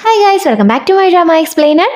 Hi guys, welcome back to my drama explainer.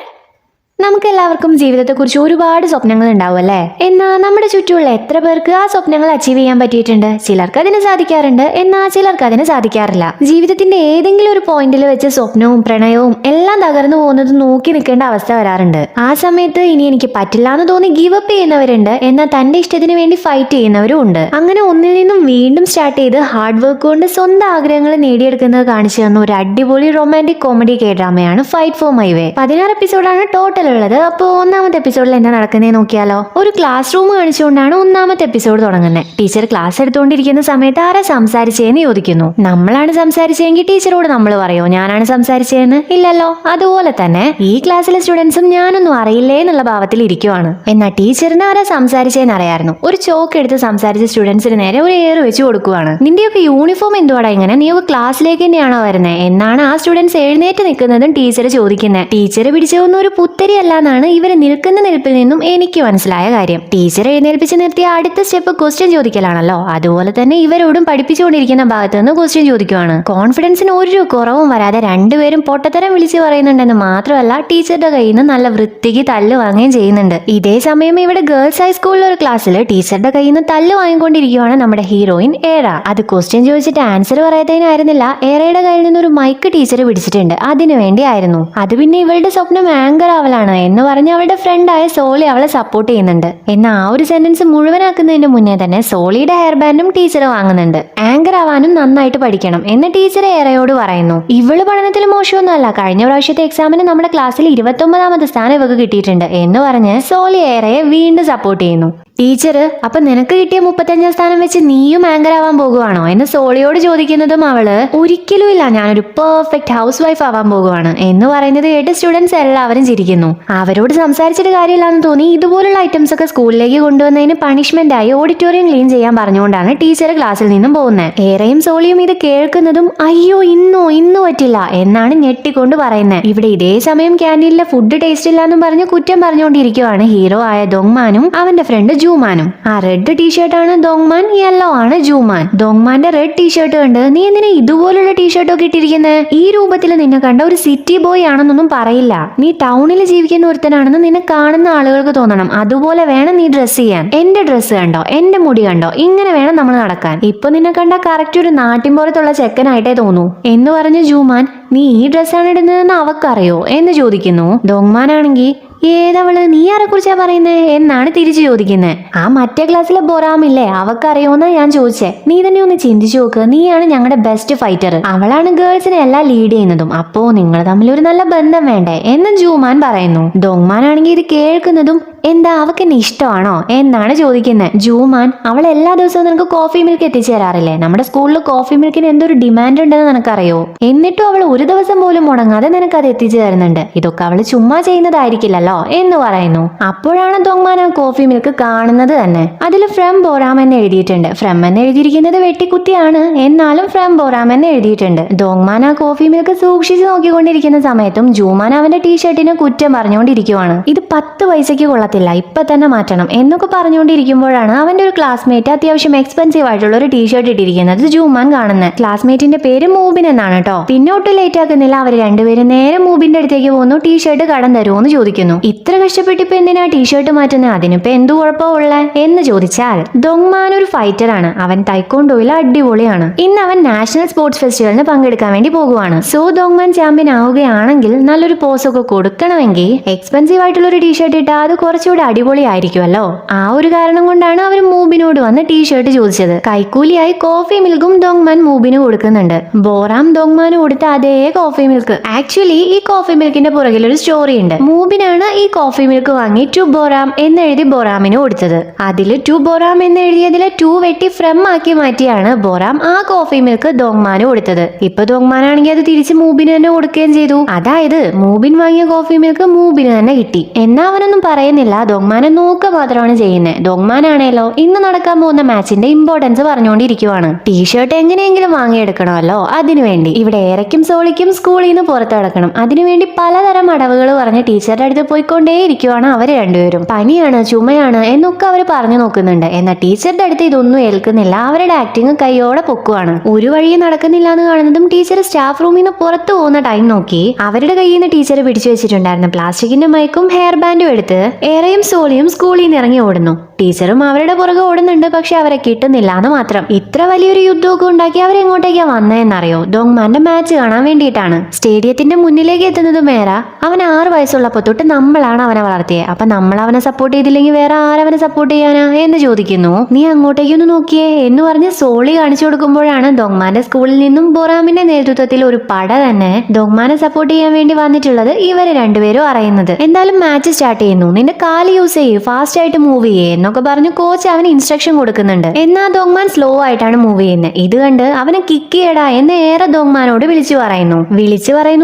നമുക്കെല്ലാവർക്കും ജീവിതത്തെക്കുറിച്ച് ഒരുപാട് സ്വപ്നങ്ങൾ ഉണ്ടാവും അല്ലേ? എന്നാൽ നമ്മുടെ ചുറ്റുമുള്ള എത്ര പേർക്ക് ആ സ്വപ്നങ്ങൾ അച്ചീവ് ചെയ്യാൻ പറ്റിയിട്ടുണ്ട്? ചിലർക്ക് അതിന് സാധിക്കാറുണ്ട്, എന്നാൽ ചിലർക്ക് അതിന് സാധിക്കാറില്ല. ജീവിതത്തിന്റെ ഏതെങ്കിലും ഒരു പോയിന്റിൽ വെച്ച് സ്വപ്നവും പ്രണയവും എല്ലാം തകർന്നു പോകുന്നത് നോക്കി നിൽക്കേണ്ട അവസ്ഥ വരാറുണ്ട്. ആ സമയത്ത് ഇനി എനിക്ക് പറ്റില്ല എന്ന് തോന്നി ഗിവ് അപ്പ് ചെയ്യുന്നവരുണ്ട്, എന്നാൽ തന്റെ ഇഷ്ടത്തിന് വേണ്ടി ഫൈറ്റ് ചെയ്യുന്നവരും ഉണ്ട്. അങ്ങനെ ഒന്നിൽ നിന്നും വീണ്ടും സ്റ്റാർട്ട് ചെയ്ത് ഹാർഡ് വർക്ക് കൊണ്ട് സ്വന്തം ആഗ്രഹങ്ങൾ നേടിയെടുക്കുന്നത് കാണിച്ചു തന്ന ഒരു അടിപൊളി റൊമാൻറ്റിക് കോമഡി കെ ഡ്രാമയാണ് ഫൈറ്റ് ഫോർ മൈ വേ. 16 എപ്പിസോഡാണ് ടോട്ടൽ ഉള്ളത്. അപ്പോ ഒന്നാമത്തെ എപ്പിസോഡിൽ എന്താ നടക്കുന്നേ നോക്കിയാലോ. ഒരു ക്ലാസ് റൂം കാണിച്ചുകൊണ്ടാണ് ഒന്നാമത്തെ എപ്പിസോഡ് തുടങ്ങുന്നത്. ടീച്ചർ ക്ലാസ് എടുത്തുകൊണ്ടിരിക്കുന്ന സമയത്ത് ആരാ സംസാരിച്ചേന്ന് ചോദിക്കുന്നു. നമ്മളാണ് സംസാരിച്ചെങ്കിൽ ടീച്ചറോട് നമ്മൾ പറയോ ഞാനാണ് സംസാരിച്ചതെന്ന്? ഇല്ലല്ലോ. അതുപോലെ തന്നെ ഈ ക്ലാസ്സിലെ സ്റ്റുഡൻസും ഞാനൊന്നും അറിയില്ലേ എന്നുള്ള ഭാവത്തിൽ ഇരിക്കുവാണ്. എന്നാൽ ടീച്ചറിന് ആരാ സംസാരിച്ചതെന്ന് അറിയായിരുന്നു. ഒരു ചോക്ക് എടുത്ത് സംസാരിച്ച സ്റ്റുഡൻസിന് നേരെ ഒരു എയർ വെച്ച് കൊടുക്കുവാണ്. നിന്റെയൊക്കെ യൂണിഫോം എന്തുവാടാ ഇങ്ങനെ? നീയൊക്കെ ക്ലാസ്സിലേക്ക് തന്നെയാണോ വരുന്നത് എന്നാണ് ആ സ്റ്റുഡൻസ് എഴുന്നേറ്റ് നിൽക്കുന്നതും ടീച്ചർ ചോദിക്കുന്നത്. ടീച്ചർ പിടിച്ചതൊന്നും ഒരു പുത്തരി അല്ലാന്നാണ് ഇവര് നിൽക്കുന്ന നിൽപ്പിൽ നിന്നും എനിക്ക് മനസ്സിലായ കാര്യം. ടീച്ചർ എഴുന്നേൽപ്പിച്ച് നിർത്തിയ അടുത്ത സ്റ്റെപ്പ് ക്വസ്റ്റ്യൻ ചോദിക്കലാണല്ലോ. അതുപോലെ തന്നെ ഇവരോടും പഠിപ്പിച്ചുകൊണ്ടിരിക്കുന്ന ഭാഗത്ത് നിന്ന് ക്വസ്റ്റ്യൻ ചോദിക്കുവാണ്. കോൺഫിഡൻസിന് ഒരു കുറവും വരാതെ രണ്ടുപേരും പൊട്ടത്തരം വിളിച്ചു പറയുന്നുണ്ടെന്ന് മാത്രമല്ല ടീച്ചറുടെ കയ്യിൽ നിന്ന് നല്ല വൃത്തിക്ക് തല്ല് വാങ്ങുകയും ചെയ്യുന്നുണ്ട്. ഇതേ സമയം ഇവിടെ ഗേൾസ് ഹൈസ്കൂളിലെ ഒരു ക്ലാസ്സിൽ ടീച്ചറുടെ കയ്യിൽ നിന്ന് തല്ല് വാങ്ങിക്കൊണ്ടിരിക്കുകയാണ് നമ്മുടെ ഹീറോയിൻ ഏറ. അത് ക്വസ്റ്റ്യൻ ചോദിച്ചിട്ട് ആൻസർ പറയത്തതിനായിരുന്നില്ല, ഏറയുടെ കയ്യിൽ നിന്ന് ഒരു മൈക്ക് ടീച്ചർ പിടിച്ചിട്ടുണ്ട്, അതിനു വേണ്ടിയായിരുന്നു. അത് പിന്നെ ഇവളുടെ സ്വപ്നം ആങ്കർ ആവലാണ് എന്ന് പറഞ്ഞ് അവളുടെ ഫ്രണ്ടായ സോളി അവളെ സപ്പോർട്ട് ചെയ്യുന്നുണ്ട്. എന്നാൽ ആ ഒരു സെന്റൻസ് മുഴുവനാക്കുന്നതിന് മുന്നേ തന്നെ സോളിയുടെ ഹെയർ ബാൻഡും ടീച്ചർ വാങ്ങുന്നുണ്ട്. ആങ്കർ ആവാനും നന്നായിട്ട് പഠിക്കണം എന്ന് ടീച്ചർ ഏറയോട് പറയുന്നു. ഇവള് പഠനത്തിൽ മോശമൊന്നുമല്ല, കഴിഞ്ഞ പ്രാവശ്യത്തെ എക്സാമിന് നമ്മുടെ ക്ലാസ്സിൽ 29ാമത്തെ സ്ഥാനം ഇവക്ക് കിട്ടിയിട്ടുണ്ട് എന്ന് പറഞ്ഞ് സോളി ഏറയെ വീണ്ടും സപ്പോർട്ട് ചെയ്യുന്നു. ടീച്ചർ അപ്പൊ നിനക്ക് കിട്ടിയ 35ാം സ്ഥാനം വെച്ച് നീയും ആങ്കർ ആവാൻ പോകുവാണോ എന്ന് സോളിയോട് ചോദിക്കുന്നതും അവള് ഒരിക്കലും ഇല്ല, ഞാനൊരു പെർഫെക്റ്റ് ഹൗസ് വൈഫ് ആവാൻ പോകുവാണ് എന്ന് പറയുന്നത് കേട്ട് സ്റ്റുഡൻസ് എല്ലാവരും ചിരിക്കുന്നു. അവരോട് സംസാരിച്ചിട്ട് കാര്യമില്ലാന്ന് തോന്നി ഇതുപോലുള്ള ഐറ്റംസ് ഒക്കെ സ്കൂളിലേക്ക് കൊണ്ടുവന്നതിന് പണിഷ്മെന്റ് ആയി ഓഡിറ്റോറിയം ക്ലീൻ ചെയ്യാൻ പറഞ്ഞുകൊണ്ടാണ് ടീച്ചർ ക്ലാസ്സിൽ നിന്നും പോകുന്നത്. ഏറെയും സോളിയും ഇത് കേൾക്കുന്നതും അയ്യോ ഇന്ന് പറ്റില്ല എന്നാണ് ഞെട്ടിക്കൊണ്ട് പറയുന്നത്. ഇവിടെ ഇതേ സമയം ക്യാൻറ്റീനിലെ ഫുഡ് ടേസ്റ്റ് ഇല്ലാന്നും പറഞ്ഞ് കുറ്റം പറഞ്ഞുകൊണ്ടിരിക്കുവാണ് ഹീറോ ആയ ദോങ്മാനും അവന്റെ ഫ്രണ്ട് ജൂമാനും. ആ റെഡ് ടീഷർട്ടാണ് ദോങ്മാൻ, യെല്ലോ ആണ് ജൂമാൻ. ദോങ്മാന്റെ റെഡ് ടീഷർട്ട് കണ്ട് നീ എന്തിനാ ഇതുപോലുള്ള ടീഷർട്ടൊക്കെ ഇട്ടിരിക്കുന്നത്? ഈ രൂപത്തിൽ നിന്നെ കണ്ട ഒരു സിറ്റി ബോയ് ആണെന്നൊന്നും പറയില്ല. നീ ടൗണിൽ ജീവിക്കുന്ന ഒരുത്തനാണെന്ന് നിന്നെ കാണുന്ന ആളുകൾക്ക് തോന്നണം. അതുപോലെ വേണം നീ ഡ്രസ് ചെയ്യാൻ. എന്റെ ഡ്രസ്സ് കണ്ടോ, എന്റെ മുടി കണ്ടോ, ഇങ്ങനെ വേണം നമ്മൾ നടക്കാൻ. ഇപ്പൊ നിന്നെ കണ്ട കറക്റ്റ് ഒരു നാട്ടിൻപുറത്തുള്ള ചെക്കനായിട്ടേ തോന്നൂ എന്ന് പറഞ്ഞ ജൂമാൻ നീ ഈ ഡ്രസ്സാണ് ഇടുന്നതെന്ന് അവക്കറിയോ എന്ന് ചോദിക്കുന്നു. ദോങ്മാനാണെങ്കിൽ ഏതവള്, നീ ആരെ കുറിച്ചാ പറയുന്നേ എന്നാണ് തിരിച്ചു ചോദിക്കുന്നത്. ആ മറ്റേ ക്ലാസ്സിലെ ബൊറാമില്ലേ, അവക്കറിയോന്നാ ഞാൻ ചോദിച്ചേ. നീ തന്നെ ഒന്ന് ചിന്തിച്ചു നോക്ക്, നീയാണ് ഞങ്ങളുടെ ബെസ്റ്റ് ഫൈറ്റർ, അവളാണ് ഗേൾസിനെ എല്ലാം ലീഡ് ചെയ്യുന്നതും, അപ്പോ നിങ്ങൾ തമ്മിൽ ഒരു നല്ല ബന്ധം വേണ്ടേ എന്ന് ജൂമാൻ പറയുന്നു. ദോങ്മാൻ ആണെങ്കിൽ ഇത് കേൾക്കുന്നതും എന്താ അവക്ക് എന്നെ ഇഷ്ടമാണോ എന്നാണ് ചോദിക്കുന്നത്. ജൂമാൻ അവൾ എല്ലാ ദിവസവും നിനക്ക് കോഫി മിൽക്ക് എത്തിച്ചു തരാറില്ലേ? നമ്മുടെ സ്കൂളിൽ കോഫി മിൽക്കിന് എന്തൊരു ഡിമാൻഡ് ഉണ്ടെന്ന് നിനക്കറിയോ? എന്നിട്ടും അവൾ ഒരു ദിവസം പോലും മുടങ്ങാതെ നിനക്ക് അത് എത്തിച്ചു തരുന്നുണ്ട്. ഇതൊക്കെ അവള് ചുമ്മാ ചെയ്യുന്നതായിരിക്കില്ലല്ലോ എന്ന് പറയുന്നു. അപ്പോഴാണ് ദോങ്മാൻ ആ കോഫി മിൽക്ക് കാണുന്നത് തന്നെ. അതിൽ ഫ്രം ബോറാം എന്ന് എഴുതിയിട്ടുണ്ട്. ഫ്രം എന്ന് എഴുതിയിരിക്കുന്നത് വെട്ടിക്കുത്തിയാണ്, എന്നാലും ഫ്രം ബോറാം എന്ന് എഴുതിയിട്ടുണ്ട്. ദോങ്മാൻ ആ കോഫി മിൽക്ക് സൂക്ഷിച്ച് നോക്കിക്കൊണ്ടിരിക്കുന്ന സമയത്തും ജൂമാൻ അവന്റെ ടീഷർട്ടിന് കുറ്റം പറഞ്ഞുകൊണ്ടിരിക്കുവാണ്. ഇത് 10 പൈസയ്ക്ക് കൊള്ളത്തില്ല, ഇപ്പൊ തന്നെ മാറ്റണം എന്നൊക്കെ പറഞ്ഞുകൊണ്ടിരിക്കുമ്പോഴാണ് അവന്റെ ഒരു ക്ലാസ്മേറ്റ് അത്യാവശ്യം എക്സ്പെൻസീവ് ആയിട്ടുള്ള ഒരു ടീഷർട്ട് ഇട്ടിരിക്കുന്നത് ജൂമാൻ കാണുന്നത്. ക്ലാസ്മേറ്റിന്റെ പേര് മൂബിൻ എന്നാണ് കേട്ടോ. പിന്നെ ഒട്ടും ലേറ്റ് ആക്കുന്നില്ല, അവർ രണ്ടുപേരും നേരെ മൂബിന്റെ അടുത്തേക്ക് പോകുന്നു. ടീഷർട്ട് കടം തരുമോ എന്ന് ചോദിക്കുന്നു. ഇത്ര കഷ്ടപ്പെട്ടിപ്പോ എന്തിനാ ടീഷർട്ട് മാറ്റുന്നത്, അതിനിപ്പോ എന്തു കുഴപ്പമുള്ള എന്ന് ചോദിച്ചാൽ ദോങ്മാൻ ഒരു ഫൈറ്റർ ആണ്, അവൻ തൈക്കോണ്ടോയിൽ അടിപൊളിയാണ്. ഇന്ന് അവൻ നാഷണൽ സ്പോർട്സ് ഫെസ്റ്റിവലിന് പങ്കെടുക്കാൻ വേണ്ടി പോകുവാണ്. സോ ദോങ്മാൻ ചാമ്പ്യൻ ആവുകയാണെങ്കിൽ നല്ലൊരു പോസ് ഒക്കെ കൊടുക്കണമെങ്കിൽ എക്സ്പെൻസീവ് ആയിട്ടുള്ള ഒരു ടീഷർട്ട് ഇട്ടാൽ അത് കുറച്ചുകൂടെ അടിപൊളിയായിരിക്കുമല്ലോ. ആ ഒരു കാരണം കൊണ്ടാണ് അവർ മൂബിനോട് വന്ന് ടീഷർട്ട് ചോദിച്ചത്. കൈക്കൂലിയായി കോഫി മിൽക്കും ദോങ്മാൻ മൂബിന് കൊടുക്കുന്നുണ്ട്. ബോറാം ദോങ്മാന് കൊടുത്ത അതേ കോഫി മിൽക്ക്. ആക്ച്വലി ഈ കോഫി മിൽക്കിന്റെ പുറകിൽ ഒരു സ്റ്റോറി ഉണ്ട്. മൂബിനാണ് ഈ കോഫി മിൽക്ക് വാങ്ങി ടു ബോറാം എന്നെഴുതി ബോറാമിന് കൊടുത്തത്. അതിൽ ടു ബോറാം എന്ന് എഴുതിയതിലെ ടു വെട്ടി ഫ്രം ആക്കി മാറ്റിയാണ് ബോറാം ആ കോഫി മിൽക്ക് ദോങ്മാന് കൊടുത്തത്. ഇപ്പൊ ദോങ്മാനാണെങ്കിൽ അത് തിരിച്ച് മൂബിന് തന്നെ കൊടുക്കുകയും ചെയ്തു. അതായത് മൂബിൻ വാങ്ങിയ കോഫി മിൽക്ക് മൂബിന് തന്നെ കിട്ടി. എന്നാ അവനൊന്നും പറയുന്നില്ല, ശ്രദ്ധിക്കുന്നില്ല, ദോങ്മാനെ നോക്കുക മാത്രമാണ് ചെയ്യുന്നത്. ദോങ്മാനാണേലോ ഇന്ന് നടക്കാൻ പോകുന്ന മാച്ചിന്റെ ഇമ്പോർട്ടൻസ് പറഞ്ഞുകൊണ്ടിരിക്കുവാണ്. ടീഷർട്ട് എങ്ങനെയെങ്കിലും വാങ്ങിയെടുക്കണമല്ലോ, അതിനുവേണ്ടി ഇവിടെ ഏറയ്ക്കും സോളിക്കും സ്കൂളിൽ നിന്ന് പുറത്തു കിടക്കണം. അതിനുവേണ്ടി പലതരം അടവുകൾ പറഞ്ഞ് ടീച്ചറുടെ അടുത്ത് പോയിക്കൊണ്ടേയിരിക്കുവാണ് അവര് രണ്ടുപേരും. പനിയാണ്, ചുമയാണ് എന്നൊക്കെ അവർ പറഞ്ഞു നോക്കുന്നുണ്ട്. എന്നാൽ ടീച്ചറുടെ അടുത്ത് ഇതൊന്നും ഏൽക്കുന്നില്ല. അവരുടെ ആക്ടിങ് കൈയോടെ പൊക്കുവാണ്. ഒരു വഴി നടക്കുന്നില്ല എന്ന് കാണുന്നതും ടീച്ചർ സ്റ്റാഫ് റൂമിൽ നിന്ന് പുറത്തു പോകുന്ന ടൈം നോക്കി അവരുടെ കയ്യിൽ നിന്ന് ടീച്ചർ പിടിച്ചു വെച്ചിട്ടുണ്ടായിരുന്ന പ്ലാസ്റ്റിക്കിന്റെ മൈക്കും ഹെയർ ബാൻഡും എടുത്ത് ഏറെയും സോളിയും സ്കൂളിൽ നിന്ന് ഇറങ്ങി ഓടുന്നു. ടീച്ചറും അവരുടെ പുറകെ ഓടുന്നുണ്ട്, പക്ഷെ അവരെ കിട്ടുന്നില്ല എന്ന് മാത്രം. ഇത്ര വലിയൊരു യുദ്ധമൊക്കെ ഉണ്ടാക്കി അവരെങ്ങോട്ടേക്കാ വന്നതെന്നറിയോ? ദോങ്മാന്റെ മാച്ച് കാണാൻ വേണ്ടിയിട്ടാണ്. സ്റ്റേഡിയത്തിന്റെ മുന്നിലേക്ക് എത്തുന്നത് മേര അവൻ 6 വയസ്സുള്ളപ്പോ തൊട്ട് നമ്മളാണ് അവനെ വളർത്തിയത്. അപ്പൊ നമ്മൾ അവനെ സപ്പോർട്ട് ചെയ്തില്ലെങ്കിൽ വേറെ ആരവനെ സപ്പോർട്ട് ചെയ്യാനാ എന്ന് ചോദിക്കുന്നു. നീ അങ്ങോട്ടേക്കൊന്ന് നോക്കിയേ എന്ന് പറഞ്ഞ് സോളി കാണിച്ചു കൊടുക്കുമ്പോഴാണ് ദോങ്മാന്റെ സ്കൂളിൽ നിന്നും ബൊറാമിന്റെ നേതൃത്വത്തിൽ ഒരു പട തന്നെ ദോങ്മാനെ സപ്പോർട്ട് ചെയ്യാൻ വേണ്ടി വന്നിട്ടുള്ളത് ഇവര് രണ്ടുപേരും അറിയുന്നത്. എന്തായാലും മാച്ച് സ്റ്റാർട്ട് ചെയ്യുന്നു. നിന്റെ കാല് യൂസ് ചെയ്യ്, ഫാസ്റ്റ് ആയിട്ട് മൂവ് ചെയ്യേ എന്നൊക്കെ പറഞ്ഞ് കോച്ച് അവന് ഇൻസ്ട്രക്ഷൻ കൊടുക്കുന്നുണ്ട്. എന്നാൽ ദോങ്മാൻ സ്ലോ ആയിട്ടാണ് മൂവ് ചെയ്യുന്നത്. ഇത് കണ്ട് അവനെ കിക്ക് ചെയ്യടാ എന്ന് ഏറെ ദോങ്മാനോട് വിളിച്ചു പറയുന്നു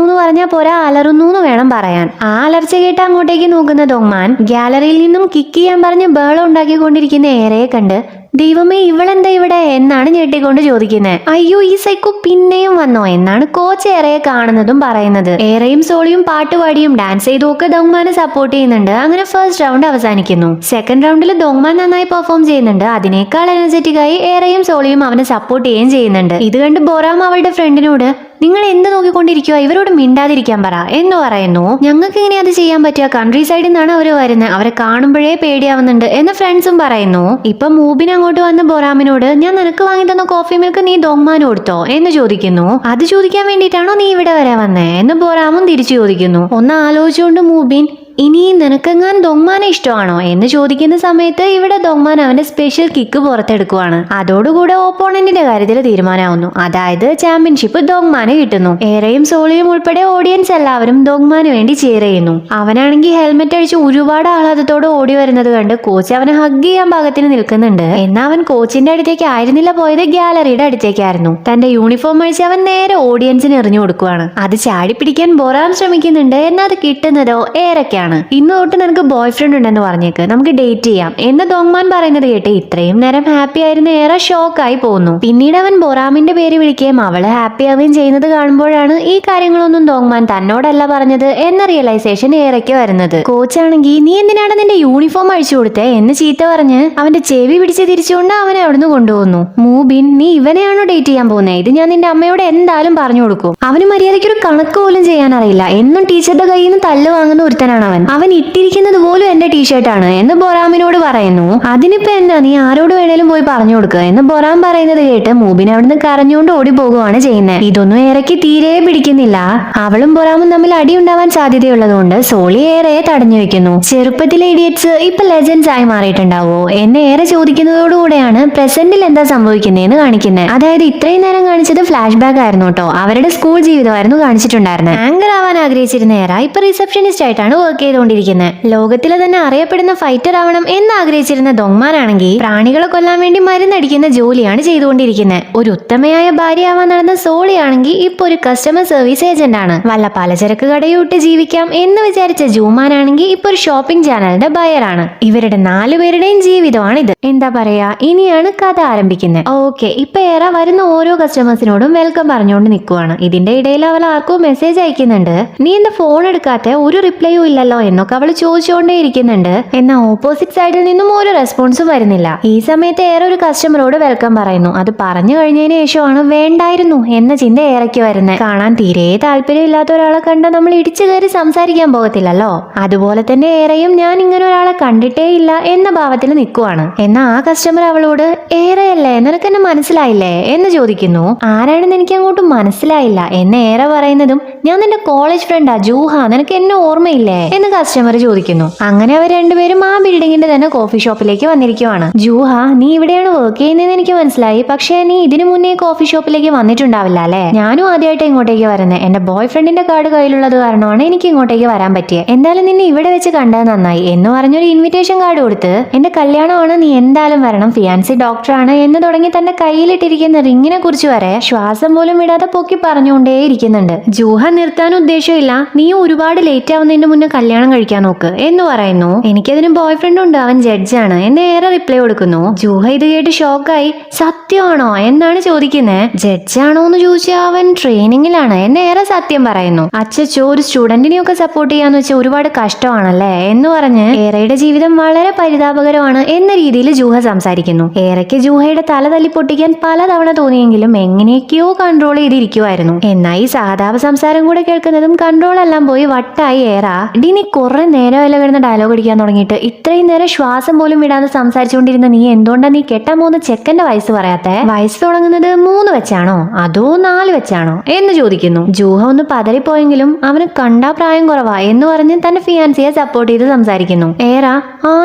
എന്ന് പറഞ്ഞാൽ പോരാ, അലറുന്നു എന്ന് വേണം പറയാൻ. ആ അലർച്ച കേട്ട് അങ്ങോട്ടേക്ക് നോക്കുന്ന ദോങ്മാൻ ഗാലറിയിൽ നിന്നും കിക്ക് ചെയ്യാൻ പറഞ്ഞ് ബഹളം ഉണ്ടാക്കിക്കൊണ്ടിരിക്കുന്ന ഏറയെ കണ്ട് ദൈവമേ ഇവളെന്താ ഇവിടെ എന്നാണ് ഞെട്ടിക്കൊണ്ട് ചോദിക്കുന്നത്. അയ്യോ ഈ സൈക്കോ പിന്നെയും വന്നോ എന്നാണ് കോച്ച് ഏറയെ കാണുന്നതും പറയുന്നത്. ഏറെയും സോളിയും പാട്ടുപാടിയും ഡാൻസ് ചെയ്തും ഒക്കെ ദോങ്മാനെ സപ്പോർട്ട് ചെയ്യുന്നുണ്ട്. അങ്ങനെ ഫസ്റ്റ് റൗണ്ട് അവസാനിക്കുന്നു. സെക്കൻഡ് റൗണ്ടിൽ ദോങ്മാൻ നന്നായി പെർഫോം ചെയ്യുന്നുണ്ട്. അതിനേക്കാൾ എനർജറ്റിക് ആയി ഏറെയും സോളിയും അവനെ സപ്പോർട്ട് ചെയ്യുകയും ചെയ്യുന്നുണ്ട്. ഇത് കണ്ട് ബൊറാം അവളുടെ ഫ്രണ്ടിനോട് നിങ്ങൾ എന്ത് നോക്കിക്കൊണ്ടിരിക്കുക, ഇവരോട് മിണ്ടാതിരിക്കാൻ പറ എന്ന് പറയുന്നു. ഞങ്ങൾക്ക് ഇങ്ങനെ അത് ചെയ്യാൻ പറ്റുക, കൺട്രി സൈഡിൽ നിന്നാണ് അവർ വരുന്നത്, അവരെ കാണുമ്പോഴേ പേടിയാവുന്നുണ്ട് എന്ന് ഫ്രണ്ട്സും പറയുന്നു. ഇപ്പൊ മൂബിൻ അങ്ങോട്ട് വന്ന് ബൊറാമിനോട് ഞാൻ നിനക്ക് വാങ്ങി തന്ന കോഫി മിൽക്ക് നീ ദോങ്മാന് കൊടുത്തോ എന്ന് ചോദിക്കുന്നു. അത് ചോദിക്കാൻ വേണ്ടിയിട്ടാണോ നീ ഇവിടെ വരെ വന്നേ എന്ന് ബൊറാമും തിരിച്ചു ചോദിക്കുന്നു. ഒന്ന് ആലോചിച്ചുകൊണ്ട് മൂബിൻ ഇനി നിനക്കെങ്ങാൻ ദോങ്മാനെ ഇഷ്ടമാണോ എന്ന് ചോദിക്കുന്ന സമയത്ത് ഇവിടെ ദോങ്മാൻ അവന്റെ സ്പെഷ്യൽ കിക്ക് പുറത്തെടുക്കുവാണ്. അതോടുകൂടെ ഓപ്പോണന്റിന്റെ കാര്യത്തിൽ തീരുമാനമാവുന്നു. അതായത് ചാമ്പ്യൻഷിപ്പ് ദോങ്മാന് കിട്ടുന്നു. ഏറെയും സോളിയും ഉൾപ്പെടെ ഓഡിയൻസ് എല്ലാവരും ദോങ്മാന് വേണ്ടി cheer ചെയ്യുന്നു. അവനാണെങ്കിൽ ഹെൽമെറ്റ് അടിച്ച് ഒരുപാട് ആഹ്ലാദത്തോടെ ഓടി വരുന്നത് കണ്ട് കോച്ച് അവനെ ഹഗ് ചെയ്യാൻ പാകത്തിന് നിൽക്കുന്നുണ്ട്. എന്നാൽ അവൻ കോച്ചിന്റെ അടുത്തേക്ക് ആയിരുന്നില്ല പോയത്, ഗാലറിയുടെ അടുത്തേക്കായിരുന്നു. തന്റെ യൂണിഫോം അഴിച്ച് അവൻ നേരെ ഓഡിയൻസിന് എറിഞ്ഞു കൊടുക്കുവാണ്. അത് ചാടി പിടിക്കാൻ ബൊറാം ശ്രമിക്കുന്നുണ്ട്. എന്നാൽ അത് കിട്ടുന്നതോ ഏറൊക്കെയാണ്. ഇന്ന് തൊട്ട് നിനക്ക് ബോയ് ഫ്രണ്ട് ഉണ്ടെന്ന് പറഞ്ഞേക്ക്, നമുക്ക് ഡേറ്റ് ചെയ്യാം എന്ന് ദോങ്മാൻ പറയുന്നത് കേട്ട് ഇത്രയും നേരം ഹാപ്പി ആയിരുന്ന ഏറെ ഷോക്കായി പോകുന്നു. പിന്നീട് അവൻ ബൊറാമിന്റെ പേര് വിളിക്കുകയും അവള് ഹാപ്പി ആവുകയും ചെയ്യുന്നത് കാണുമ്പോഴാണ് ഈ കാര്യങ്ങളൊന്നും ദോങ്മാൻ തന്നോടല്ല പറഞ്ഞത് എന്ന റിയലൈസേഷൻ ഏറെക്ക് വരുന്നത്. കോച്ചാണെങ്കിൽ നീ എന്തിനാണ് നിന്റെ യൂണിഫോം അഴിച്ചു കൊടുത്തേ എന്ന് ചീത്ത പറഞ്ഞ് അവന്റെ ചെവി പിടിച്ച് തിരിച്ചുകൊണ്ട് അവനെ അവിടുന്ന് കൊണ്ടുപോകുന്നു. മൂബിൻ നീ ഇവനെയാണോ ഡേറ്റ് ചെയ്യാൻ പോകുന്നത്, ഇത് ഞാൻ നിന്റെ അമ്മയോട് എന്തായാലും പറഞ്ഞു കൊടുക്കും. അവന് മര്യാദയ്ക്ക് ഒരു കണക്ക് പോലും ചെയ്യാൻ അറിയില്ല, എന്നും ടീച്ചറുടെ കയ്യിൽ നിന്ന് തല്ല് വാങ്ങുന്ന ഒരുത്തനാണ് അവൻ ഇട്ടിരിക്കുന്നത് പോലും എന്റെ ടീഷർട്ടാണ് എന്ന് ബൊറാമിനോട് പറയുന്നു. അതിനിപ്പോ എന്താ, നീ ആരോട് വേണേലും പോയി പറഞ്ഞു കൊടുക്കുക എന്ന് ബൊറാം പറയുന്നത് കേട്ട് മൂബിൻ അവിടുന്ന് കരഞ്ഞുകൊണ്ട് ഓടി പോകുകയാണ് ചെയ്യുന്നത്. ഇതൊന്നും ഏറെക്ക് തീരെ പിടിക്കുന്നില്ല. അവളും ബൊറാമും തമ്മിൽ അടി ഉണ്ടാവാൻ സാധ്യതയുള്ളതുകൊണ്ട് സോളി ഏറെയെ തടഞ്ഞു വെക്കുന്നു. ചെറുപ്പത്തിലെ ഇഡിയറ്റ്സ് ഇപ്പൊ ലെജൻഡ്സ് ആയി മാറിയിട്ടുണ്ടാവോ എന്ന് ഏറെ ചോദിക്കുന്നതോടുകൂടെയാണ് പ്രസന്റിൽ എന്താ സംഭവിക്കുന്നതെന്ന് കാണിക്കുന്നത്. അതായത് ഇത്രയും നേരം കാണിച്ചത് ഫ്ലാഷ് ബാക്ക് ആയിരുന്നു കേട്ടോ, അവരുടെ സ്കൂൾ ജീവിതമായിരുന്നു കാണിച്ചിട്ടുണ്ടായിരുന്നത്. ആങ്കർ ആവാൻ ആഗ്രഹിച്ചിരുന്ന ഏറ ഇപ്പൊ റിസപ്ഷനിസ്റ്റ് ആയിട്ടാണ് വർക്ക് ചെയ്തുകൊണ്ടിരിക്കുന്നത്. ലോകത്തിലെ തന്നെ അറിയപ്പെടുന്ന ഫൈറ്റർ ആവണം എന്ന് ആഗ്രഹിച്ചിരുന്ന ദോങ്മാനാണെങ്കിൽ പ്രാണികളെ കൊല്ലാൻ വേണ്ടി മരുന്നടിക്കുന്ന ജോലിയാണ് ചെയ്തുകൊണ്ടിരിക്കുന്നത്. ഒരു ഉത്തമയായ ഭാര്യയാവാൻ നടന്ന സോളിയാണെങ്കിൽ ഇപ്പൊ ഒരു കസ്റ്റമർ സർവീസ് ഏജന്റ് ആണ്. വല്ല പലചരക്ക് കടയൂട്ട് ജീവിക്കാം എന്ന് വിചാരിച്ച ജൂമാനാണെങ്കിൽ ഇപ്പൊ ഒരു ഷോപ്പിംഗ് ചാനലിന്റെ ബയറാണ്. ഇവരുടെ 4 പേരുടെയും ജീവിതമാണ് ഇത്. എന്താ പറയാ, ഇനിയാണ് കഥ ആരംഭിക്കുന്നത്. ഓക്കെ, ഇപ്പൊ ഏറെ വരുന്ന ഓരോ കസ്റ്റമേഴ്സിനോടും വെൽക്കം പറഞ്ഞുകൊണ്ട് നിൽക്കുവാണ്. ഇതിന്റെ ഇടയിൽ അവൾ ആർക്കോ മെസ്സേജ് അയക്കുന്നുണ്ട്. നീ എന്റെ ഫോൺ എടുക്കാത്ത ഒരു റിപ്ലൈയും ഇല്ലല്ലോ എന്നൊക്കെ അവൾ ചോദിച്ചുകൊണ്ടേ ഇരിക്കുന്നുണ്ട്. എന്നാൽ ഓപ്പോസിറ്റ് സൈഡിൽ നിന്നും ഒരു റെസ്പോൺസും വരുന്നില്ല. ഈ സമയത്ത് ഏറെ ഒരു കസ്റ്റമറോട് വെൽക്കം പറയുന്നു. അത് പറഞ്ഞു കഴിഞ്ഞതിന് ശേഷമാണ് വേണ്ടായിരുന്നു എന്ന ചിന്ത ഏറെക്ക് വരുന്നത്. കാണാൻ തീരെ താല്പര്യമില്ലാത്ത ഒരാളെ കണ്ട നമ്മൾ ഇടിച്ചു കയറി സംസാരിക്കാൻ പോകത്തില്ലല്ലോ. അതുപോലെ തന്നെ ഏറെയും ഞാൻ ഇങ്ങനെ ഒരാളെ കണ്ടിട്ടേ ഇല്ല എന്ന ഭാവത്തിൽ നിൽക്കുവാണ്. എന്നാൽ ആ കസ്റ്റമർ അവളോട് ഏറെയല്ലേ, നിനക്ക് എന്നെ മനസ്സിലായില്ലേ എന്ന് ചോദിക്കുന്നു. ആരാണെന്ന് എനിക്ക് അങ്ങോട്ട് മനസ്സിലായില്ല എന്ന് ഏറെ പറയുന്നതും ഞാൻ നിന്റെ കോളേജ് ഫ്രണ്ടാ ജൂഹ, നിനക്ക് എന്നെ ഓർമ്മയില്ലേ എന്ന് കസ്റ്റമർ ചോദിക്കുന്നു. അങ്ങനെ അവർ രണ്ടുപേരും ആ ബിൽഡിങ്ങിന്റെ തന്നെ കോഫി ഷോപ്പിലേക്ക് വന്നിരിക്കുവാണ്. ജൂഹ, നീ ഇവിടെയാണ് വർക്ക് ചെയ്യുന്നതെന്ന് എനിക്ക് മനസ്സിലായി, പക്ഷേ നീ ഇതിനു മുന്നേ കോഫി ഷോപ്പിലേക്ക് വന്നിട്ടുണ്ടാവില്ല അല്ലേ? ഞാനും ആദ്യമായിട്ട് ഇങ്ങോട്ടേക്ക് വരുന്നത്. എന്റെ ബോയ് ഫ്രണ്ടിന്റെ കാർഡ് കയ്യിലുള്ളത് കാരണമാണ് എനിക്ക് ഇങ്ങോട്ടേക്ക് വരാൻ പറ്റിയത്. എന്തായാലും നിന്നെ ഇവിടെ വെച്ച് കണ്ടത് നന്നായി എന്ന് പറഞ്ഞൊരു ഇൻവിറ്റേഷൻ കാർഡ് കൊടുത്ത് എന്റെ കല്യാണമാണ്, നീ എന്തായാലും വരണം, ഫിയാൻസി ഡോക്ടറാണ് എന്ന് തുടങ്ങി തന്റെ കയ്യിലിട്ടിരിക്കുന്ന റിങ്ങിനെ കുറിച്ച് വരെ ശ്വാസം പോലും വിടാതെ പൊക്കി പറഞ്ഞുകൊണ്ടേ ഇരിക്കുന്നുണ്ട്. ജൂഹ നിർത്താൻ ഉദ്ദേശമില്ല, നീ ഒരുപാട് ലേറ്റ് ആവുന്നതിന് മുന്നേ കല്യാണം കല്യാണം കഴിക്കാൻ നോക്ക് എന്ന് പറയുന്നു. എനിക്കതിന് ബോയ് ഫ്രണ്ട് ഉണ്ട്, അവൻ ജഡ്ജാണ് എന്ന് ഏറെ റിപ്ലൈ കൊടുക്കുന്നു. ജൂഹ ഇത് കേട്ട് ഷോക്കായി. സത്യമാണോ എന്നാണ് ചോദിക്കുന്നത്. ജഡ്ജാണോ എന്ന് ചോദിച്ചാൽ അവൻ ട്രെയിനിങ്ങിലാണ് എന്ന് ഏറെ സത്യം പറയുന്നു. അച്ചച്ചോ, ഒരു സ്റ്റുഡന്റിനെയൊക്കെ സപ്പോർട്ട് ചെയ്യാന്ന് വെച്ചാൽ ഒരുപാട് കഷ്ടമാണല്ലേ എന്ന് പറഞ്ഞ് ഏറയുടെ ജീവിതം വളരെ പരിതാപകരമാണ് എന്ന രീതിയിൽ ജൂഹ സംസാരിക്കുന്നു. ഏറയ്ക്ക് ജൂഹയുടെ തല തല്ലി പൊട്ടിക്കാൻ പലതവണ തോന്നിയെങ്കിലും എങ്ങനെയൊക്കെയോ കൺട്രോൾ ചെയ്തിരിക്കുമായിരുന്നു. എന്നാൽ ഈ സഹതാപ സംസാരം കൂടെ കേൾക്കുന്നതും കൺട്രോൾ എല്ലാം പോയി വട്ടായി ഏറ. ഡി നീ കുറെ നേരമല്ല കിടന്ന് ഡയലോഗ് അടിക്കാൻ തുടങ്ങിയിട്ട്, ഇത്രയും നേരം ശ്വാസം പോലും വിടാതെ സംസാരിച്ചുകൊണ്ടിരുന്ന നീ എന്തുകൊണ്ടാ നീ കെട്ടാൻ പോകുന്ന ചെക്കന്റെ വയസ്സ് പറയാത്തെ? വയസ്സ് തുടങ്ങുന്നത് 3 വെച്ചാണോ അതോ 4 വെച്ചാണോ എന്ന് ചോദിക്കുന്നു. ജൂഹ ഒന്ന് പതറിപ്പോയെങ്കിലും അവന് കണ്ടാ പ്രായം കുറവാ എന്ന് പറഞ്ഞ് തന്റെ ഫിയാൻസിയെ സപ്പോർട്ട് ചെയ്ത് സംസാരിക്കുന്നു. ഏറ